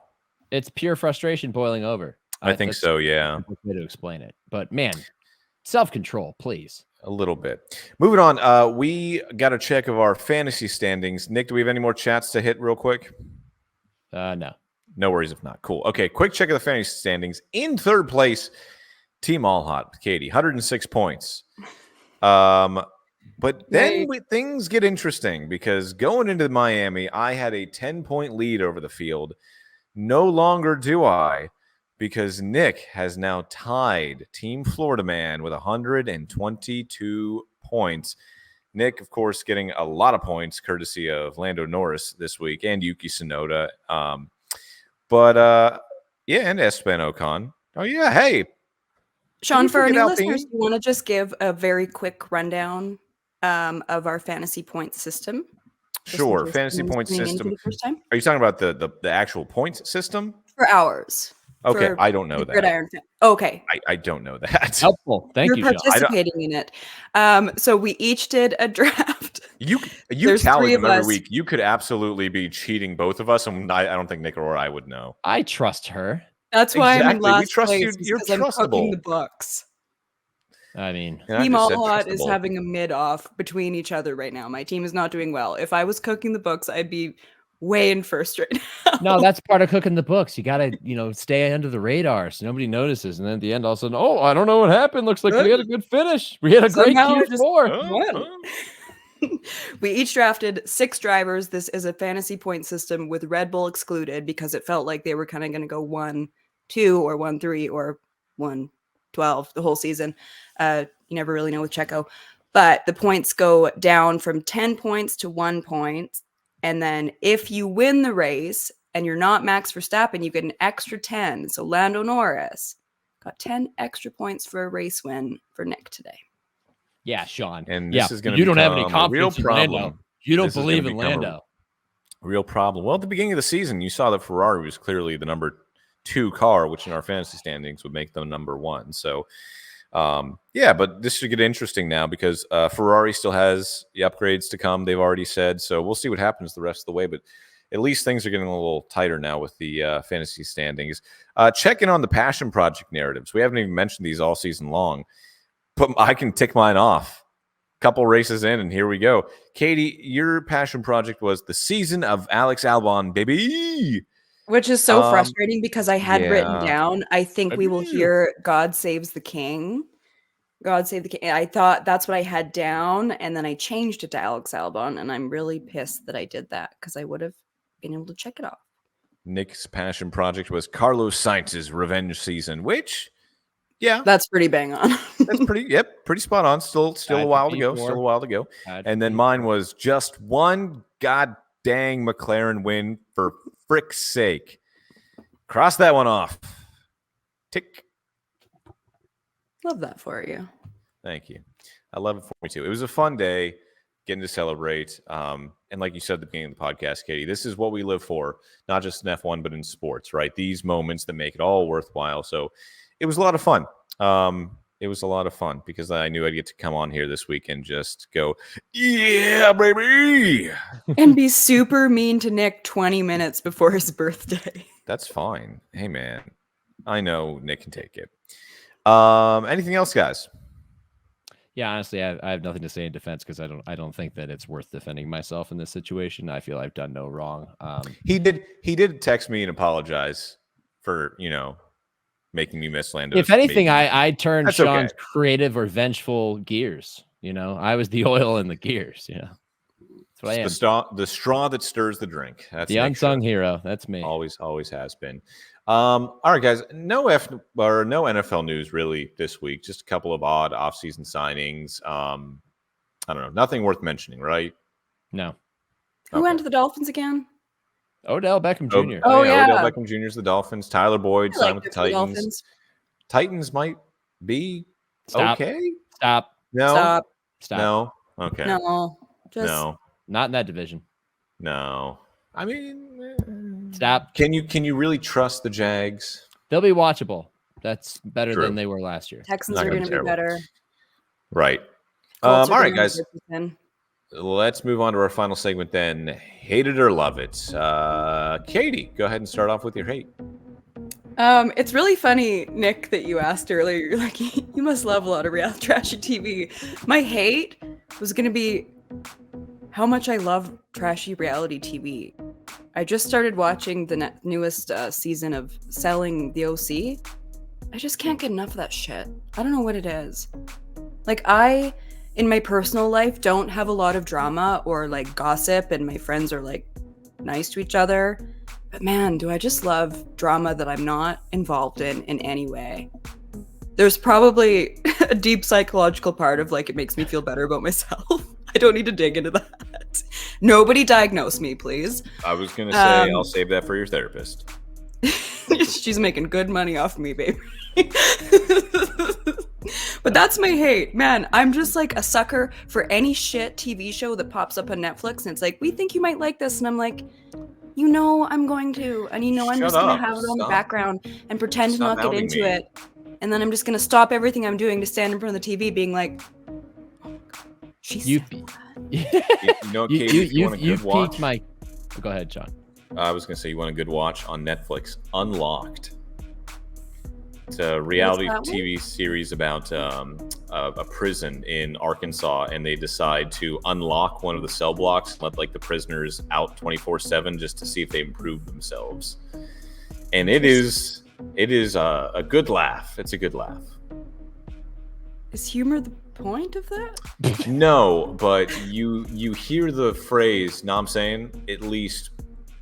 It's pure frustration boiling over. I think so, yeah. Way to explain it. But man, self-control, please. A little bit. Moving on, we got a check of our fantasy standings. Nick, do we have any more chats to hit real quick? No. No worries if not. Cool. Okay, quick check of the fantasy standings. In third place, Team All Hot, Katie, 106 points. But then things get interesting because going into Miami, I had a 10-point lead over the field. No longer do I, because Nick has now tied Team Florida Man with 122 points. Nick, of course, getting a lot of points courtesy of Lando Norris this week and Yuki Tsunoda. And Esteban Ocon. Oh, yeah, hey. Sean, for our new listeners, you want to just give a very quick rundown of our fantasy point system? Sure, fantasy point system. Are you talking about the actual points system? For ours. Okay, I don't know that. Okay. I don't know that. Helpful. Thank you, Sean. Participating in it. So we each did a draft. You tally them every week. You could absolutely be cheating both of us, and I don't think Nick or I would know. I trust her. That's why I'm in last place. You're because I'm cooking the books. I mean, Team All Hot is having a mid-off between each other right now. My team is not doing well. If I was cooking the books, I'd be way in first right now. No, that's part of cooking the books. You got to, stay under the radar so nobody notices. And then at the end, all of a sudden, oh, I don't know what happened. Looks like we had a good finish. We had a great Q4. We each drafted 6 drivers. This is a fantasy point system with Red Bull excluded because it felt like they were kind of going to go 1-2 or 1-3 or 1-12 the whole season. You never really know with Checo. But the points go down from 10 points to 1 point. And then if you win the race and you're not Max Verstappen, you get an extra 10. So Lando Norris got 10 extra points for a race win for Nick today. Yeah, Sean. And this is going to you don't have any confidence in Lando. You don't believe in Lando. Real problem. Well, at the beginning of the season, you saw that Ferrari was clearly the number 2 car, which in our fantasy standings would make them number 1. So Yeah, but this should get interesting now because Ferrari still has the upgrades to come. They've already said, so we'll see what happens the rest of the way. But at least things are getting a little tighter now with the fantasy standings. Check in on the passion project narratives. We haven't even mentioned these all season long, but I can tick mine off. Couple races in, and here we go. Katie, your passion project was the season of Alex Albon, baby. Which is so frustrating because I had written yeah. down, I think we will hear God Saves the King. God Save the King. I thought that's what I had down, and then I changed it to Alex Albon, and I'm really pissed that I did that because I would have been able to check it off. Nick's passion project was Carlos Sainz's revenge season, which, yeah, that's pretty bang on. That's pretty spot on. Still a while to go. Still a while to go. And then mine was just one god dang McLaren win for frick's sake. Cross that one off. Tick. Love that for you. Thank you. I love it for me too. It was a fun day getting to celebrate. And like you said at the beginning of the podcast, Katie, this is what we live for, not just in F1, but in sports, right? These moments that make it all worthwhile. So it was a lot of fun. It was a lot of fun because I knew I'd get to come on here this week and just go, yeah, baby. And be super mean to Nick 20 minutes before his birthday. That's fine. Hey, man. I know Nick can take it. Anything else, guys? Yeah, honestly, I have nothing to say in defense because I don't think that it's worth defending myself in this situation. I feel I've done no wrong. He did text me and apologize for, making me miss Lando. If anything, I turned Sean's creative or vengeful gears. I was the oil in the gears. That's what I am. The straw that stirs the drink. That's the unsung hero. That's me. Always has been. All right, guys. No NFL news really this week. Just a couple of odd off-season signings. I don't know. Nothing worth mentioning, right? No. Who went to the Dolphins again? Odell Beckham Jr. Oh, yeah. Odell Beckham Jr. is the Dolphins. Tyler Boyd signed with the Titans. Titans might be okay. Stop. No. Stop. No. Okay. No. No. Not in that division. No. I mean, stop. Can you really trust the Jags? They'll be watchable. That's better than they were last year. Texans are going to be better. Right. All right, guys. Let's move on to our final segment then. Hate it or love it. Katie, go ahead and start off with your hate. It's really funny, Nick, that you asked earlier. You're like, you must love a lot of reality trashy TV. My hate was going to be how much I love trashy reality TV. I just started watching the newest season of Selling the OC. I just can't get enough of that shit. I don't know what it is. Like, in my personal life, don't have a lot of drama or like gossip, and my friends are like nice to each other. But man, do I just love drama that I'm not involved in any way. There's probably a deep psychological part of like, it makes me feel better about myself. I don't need to dig into that. Nobody diagnose me, please. I was going to say, I'll save that for your therapist. She's making good money off me, baby. But that's my hate. Man, I'm just like a sucker for any shit TV show that pops up on Netflix. And it's like, we think you might like this. And I'm like, I'm going to. And I'm just going to have it on the background and pretend to not get into it. And then I'm just going to stop everything I'm doing to stand in front of the TV being like, she's Katie, you want a good watch? Go ahead, John. I was going to say, you want a good watch on Netflix, Unlocked. It's a reality TV series about a prison in Arkansas, and they decide to unlock one of the cell blocks and let the prisoners out 24/7 just to see if they improve themselves. And it is a good laugh. It's a good laugh. Is humor the point of that? No, but you hear the phrase, know what I'm saying? At least,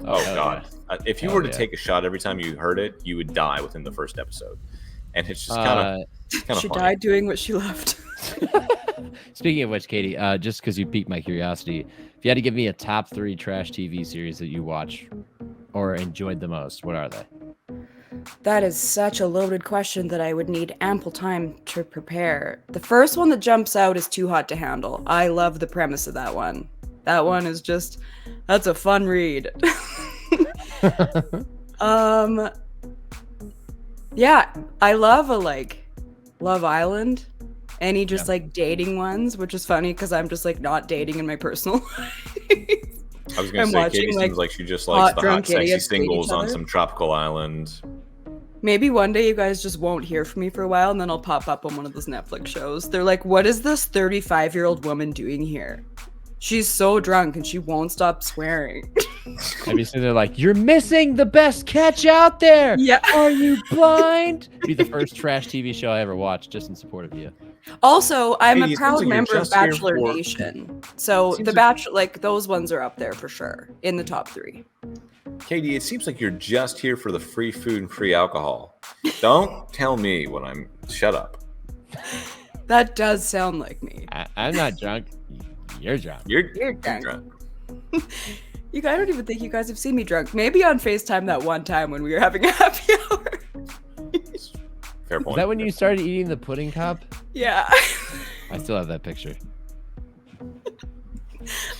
God. Yeah. If you were to take a shot every time you heard it, you would die within the first episode. And it's just kind of she died doing what she loved. Speaking of which, Katie, just because you piqued my curiosity, if you had to give me a top 3 trash TV series that you watch or enjoyed the most, what are they? That is such a loaded question that I would need ample time to prepare. The first one that jumps out is Too Hot to Handle. I love the premise of that one. That one is that's a fun read. Yeah, I love a Love Island. Any just like dating ones, which is funny because I'm just like not dating in my personal life. I was going to say, Katie seems like she just likes the hot, sexy singles on some tropical island. Maybe one day you guys just won't hear from me for a while, and then I'll pop up on one of those Netflix shows. They're like, what is this 35-year-old woman doing here? She's so drunk and she won't stop swearing. Maybe so they're like, you're missing the best catch out there. Yeah. Are you blind? Be the first trash TV show I ever watched just in support of you. Also, I'm Katie, a proud like member of Bachelor for... Nation. So the Bachelor, like those ones are up there for sure in the top 3. Katie, it seems like you're just here for the free food and free alcohol. Don't tell me when I'm... Shut up. That does sound like me. I'm not drunk. You're drunk. You're drunk. I don't even think you guys have seen me drunk. Maybe on FaceTime that one time when we were having a happy hour. Fair point. Is that when you started eating the pudding cup? Yeah. I still have that picture.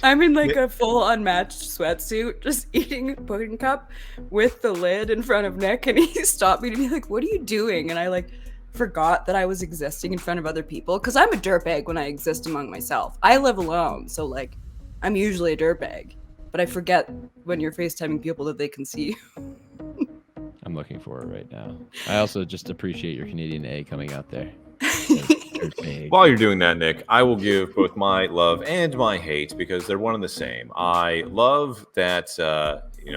I'm in like a full unmatched sweatsuit, just eating a pudding cup with the lid in front of Nick, and he stopped me to be like, what are you doing? And I like forgot that I was existing in front of other people, because I'm a dirtbag when I exist among myself. I live alone, so like I'm usually a dirtbag, but I forget when you're FaceTiming people that they can see you. I'm looking for it right now. I also just appreciate your Canadian A coming out there. While you're doing that, Nick, I will give both my love and my hate because they're one and the same. I love that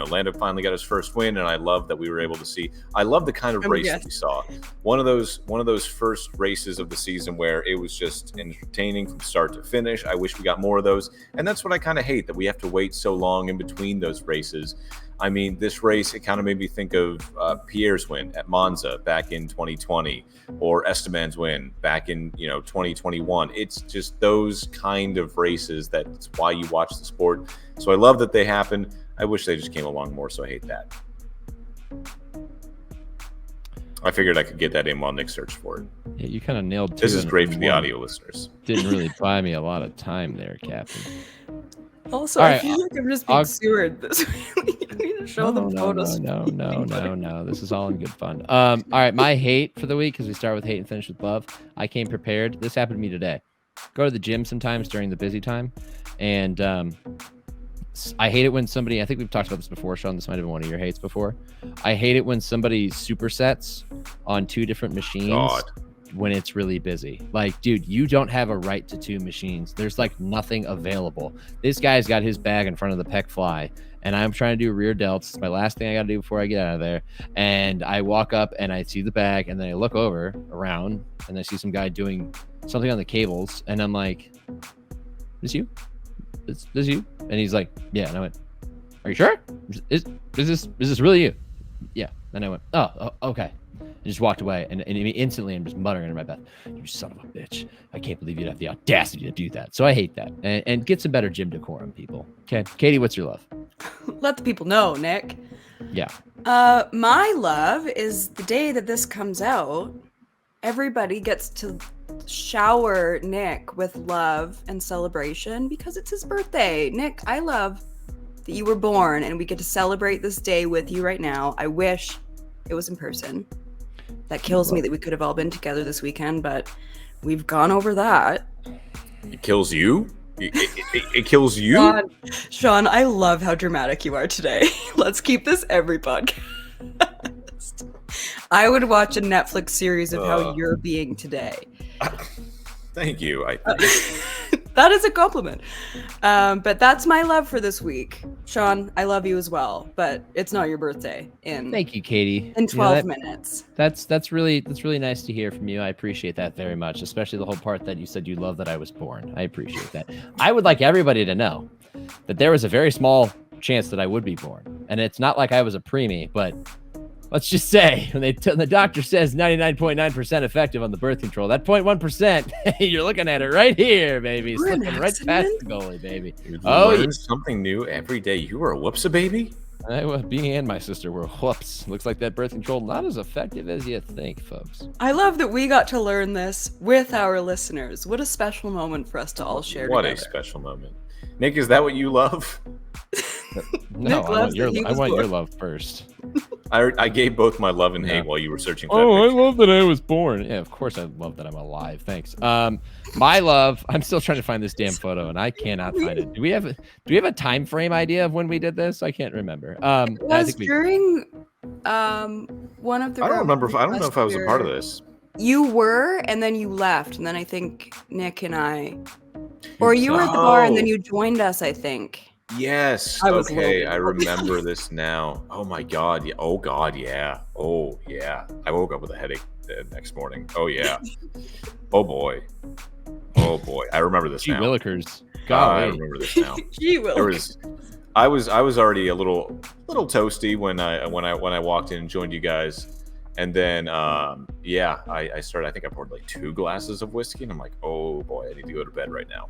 Lando finally got his first win, and I love that we were able to see. I love the kind of race that we saw. One of those first races of the season where it was just entertaining from start to finish. I wish we got more of those, and that's what I kind of hate, that we have to wait so long in between those races. I mean, this race, it kind of made me think of Pierre's win at Monza back in 2020, or Esteban's win back in 2021. It's just those kind of races that's why you watch the sport. So I love that they happen. I wish they just came along more, so I hate that. I figured I could get that in while Nick searched for it. Yeah, you kind of nailed. This is great for the audio listeners. Didn't really buy me a lot of time there, Captain. Also, I feel like I'm just being sewered this week. I need to show them photos. No. This is all in good fun. All right, my hate for the week, because we start with hate and finish with love. I came prepared. This happened to me today. Go to the gym sometimes during the busy time, and I hate it when somebody, I think we've talked about this before, Sean, this might have been one of your hates before. I hate it when somebody supersets on 2 different machines when it's really busy. Like, dude, you don't have a right to 2 machines. There's like nothing available. This guy's got his bag in front of the pec fly, and I'm trying to do rear delts. It's my last thing I got to do before I get out of there. And I walk up and I see the bag, and then I look around and I see some guy doing something on the cables, and I'm like, this you? This you? And he's like, yeah. And I went, are you sure? Is this really you? Yeah. And I went, oh, okay. And just walked away, and instantly I'm just muttering under my breath, you son of a bitch. I can't believe you'd have the audacity to do that. So I hate that. And get some better gym decorum, people. Okay. Katie, what's your love? Let the people know, Nick. Yeah. My love is the day that this comes out, everybody gets to shower Nick with love and celebration because it's his birthday. Nick, I love that you were born, and we get to celebrate this day with you right now. I wish it was in person. That kills me that we could have all been together this weekend, but we've gone over that. It kills you? It kills you? Sean, I love how dramatic you are today. Let's keep this every podcast. I would watch a Netflix series of how you're being today. Thank you. That is a compliment. But that's my love for this week. Sean, I love you as well, but it's not your birthday Thank you, Katie. In 12 minutes. That's really nice to hear from you. I appreciate that very much, especially the whole part that you said you love that I was born. I appreciate that. I would like everybody to know that there was a very small chance that I would be born. And it's not like I was a preemie, but let's just say when the doctor says 99.9% effective on the birth control, that 0.1%, you're looking at it right here, baby. Slipping right past the goalie, baby. You learn something new every day. You were a whoopsa baby? Me and my sister were whoops. Looks like that birth control not as effective as you think, folks. I love that we got to learn this with our listeners. What a special moment for us to all share together. What a special moment. Nick, is that what you love? No, I want your love first. I gave both my love and hate while you were searching for that I picture. love that I was born. Yeah, of course I love that I'm alive. Thanks. My love, I'm still trying to find this damn photo and I cannot find it. Do we have a time frame idea of when we did this? I can't remember. It was during one of the I don't remember. I don't know last if I was a part of year. this. You were, and then you left, and then I think Nick and I, or you were at the bar, and then you joined us, I think. Yes. I was Okay, I loaded. remember this now. Oh my God. Yeah. Oh God. Yeah. Oh yeah. I woke up with a headache the next morning. Oh yeah. Oh boy. Oh boy. I remember this Gee now. Willikers. I God, remember this now. Gee, Will. I was already a little toasty when I walked in and joined you guys, and then I started. I think I poured like 2 glasses of whiskey, and I'm like, oh boy, I need to go to bed right now.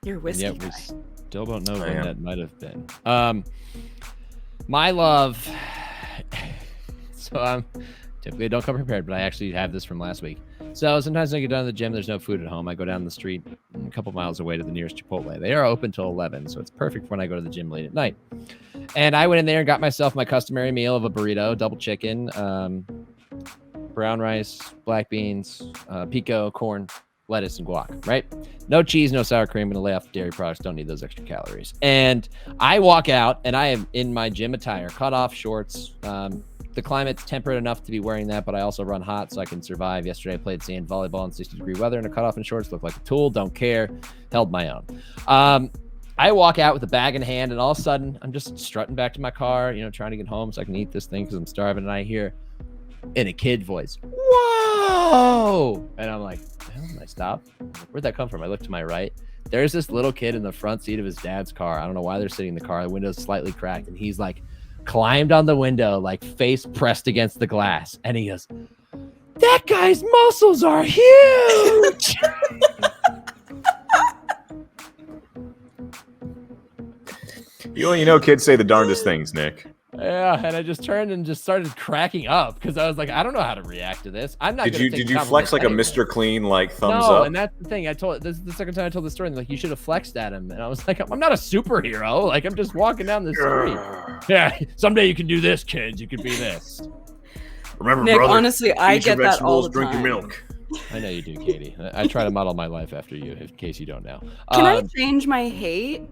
You're whiskey yeah, we guy. still don't know when am. that might have been. My love. So typically I don't come prepared, but I actually have this from last week. So sometimes I get down to the gym. There's no food at home. I go down the street a couple miles away to the nearest Chipotle. They are open till 11, so it's perfect when I go to the gym late at night. And I went in there and got myself my customary meal of a burrito, double chicken, brown rice, black beans, pico, corn, lettuce, and guac, right? No cheese, no sour cream. I'm going to lay off the dairy products. Don't need those extra calories. And I walk out, and I am in my gym attire, cut off shorts. The climate's temperate enough to be wearing that, but I also run hot, so I can survive. Yesterday, I played sand volleyball in 60-degree weather in a cutoff and shorts. Looked like a tool. Don't care. Held my own. I walk out with a bag in hand, and all of a sudden, I'm just strutting back to my car, trying to get home so I can eat this thing because I'm starving. And I hear in a kid voice, "Whoa!" And I'm like, I stop. Where'd that come from? I look to my right. There's this little kid in the front seat of his dad's car. I don't know why they're sitting in the car. The window's slightly cracked, and he's like climbed on the window, like face pressed against the glass. And he goes, "That guy's muscles are huge." You know, kids say the darndest things, Nick. Yeah, and I just turned and just started cracking up because I was like, I don't know how to react to this. I'm not. Did you flex like a Mr. Clean like thumbs no, up? And that's the thing. This is the second time I told the story. And like, you should have flexed at him, and I was like, I'm not a superhero. Like, I'm just walking down the street. Yeah, someday you can do this, kids. You could be this. Remember, Nick, brother, honestly, I eat your get that all vegetables, the drink your time. milk. I know you do, Katie. I try to model my life after you, in case you don't know. Can I change my hate?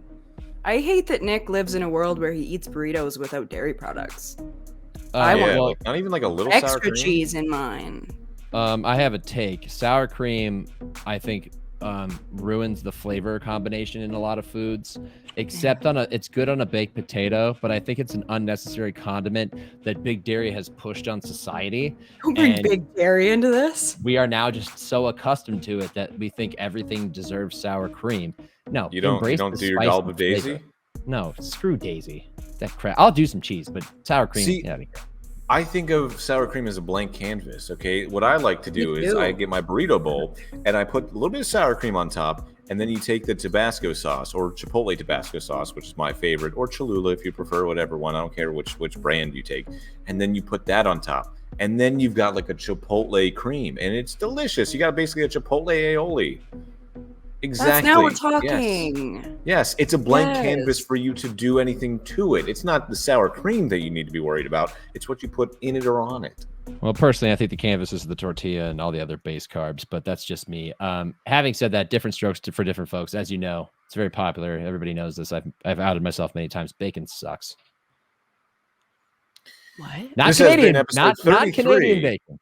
I hate that Nick lives in a world where he eats burritos without dairy products. I want like, not even like a little sour extra cream? cheese in mine. I have a take. Sour cream, I think, ruins the flavor combination in a lot of foods, except it's good on a baked potato, but I think it's an unnecessary condiment that Big Dairy has pushed on society. Don't bring Big Dairy into this. We are now just so accustomed to it that we think everything deserves sour cream. No, You don't do your dollop of Daisy? No, screw Daisy. That crap. I'll do some cheese, but sour cream. See, yeah. I think of sour cream as a blank canvas. Okay, what I like to do is I get my burrito bowl and I put a little bit of sour cream on top, and then you take the Tabasco sauce or Chipotle Tabasco sauce, which is my favorite, or Cholula if you prefer, whatever one. I don't care which brand you take, and then you put that on top, and then you've got like a Chipotle cream, and it's delicious. You got basically a Chipotle aioli. Exactly. That's now we're talking. Yes, it's a blank canvas for you to do anything to it. It's not the sour cream that you need to be worried about. It's what you put in it or on it. Well, personally, I think the canvas is the tortilla and all the other base carbs, but that's just me. Having said that, different strokes for different folks. As you know, it's very popular. Everybody knows this. I've outed myself many times. Bacon sucks. What? Not This Canadian. has been Not episode Canadian 33. bacon.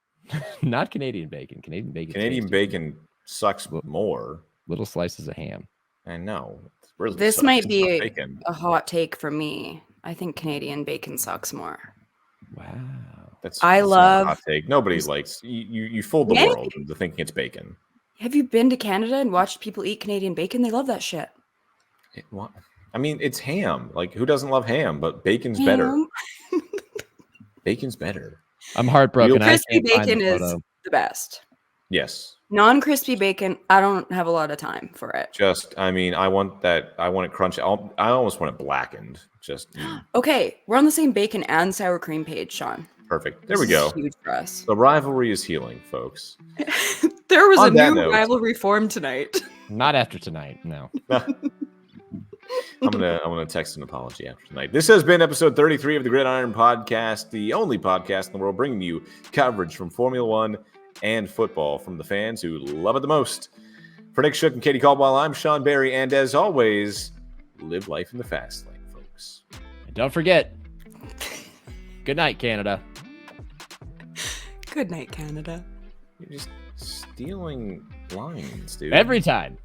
Not Canadian bacon. Canadian bacon. Canadian bacon sucks more. Little slices of ham. I know. It's really This sucks. might It's be not bacon. a hot take from me. I think Canadian bacon sucks more. Wow. That's I not a love- hot take. Nobody likes you fooled the Many- world into thinking it's bacon. Have you been to Canada and watched people eat Canadian bacon? They love that shit. I mean, it's ham. Like, who doesn't love ham? But bacon's better. Ham. Bacon's better. I'm heartbroken. I Crispy can't find bacon the is photo. the best. Yes. Non-crispy bacon, I don't have a lot of time for it. I want it crunchy. I almost want it blackened. Okay, we're on the same bacon and sour cream page, Sean. Perfect. There we This is go. huge for us. The rivalry is healing, folks. There was On a that new note- rivalry formed tonight. Not after tonight. No. I'm gonna text an apology after tonight. This has been episode 33 of the Gridiron Podcast, the only podcast in the world bringing you coverage from Formula One and football from the fans who love it the most. For Nick Shook and Katie Caldwell, I'm Sean Barie, and as always, live life in the fast lane, folks. And don't forget, good night, Canada. Good night, Canada. You're just stealing lines, dude. Every time.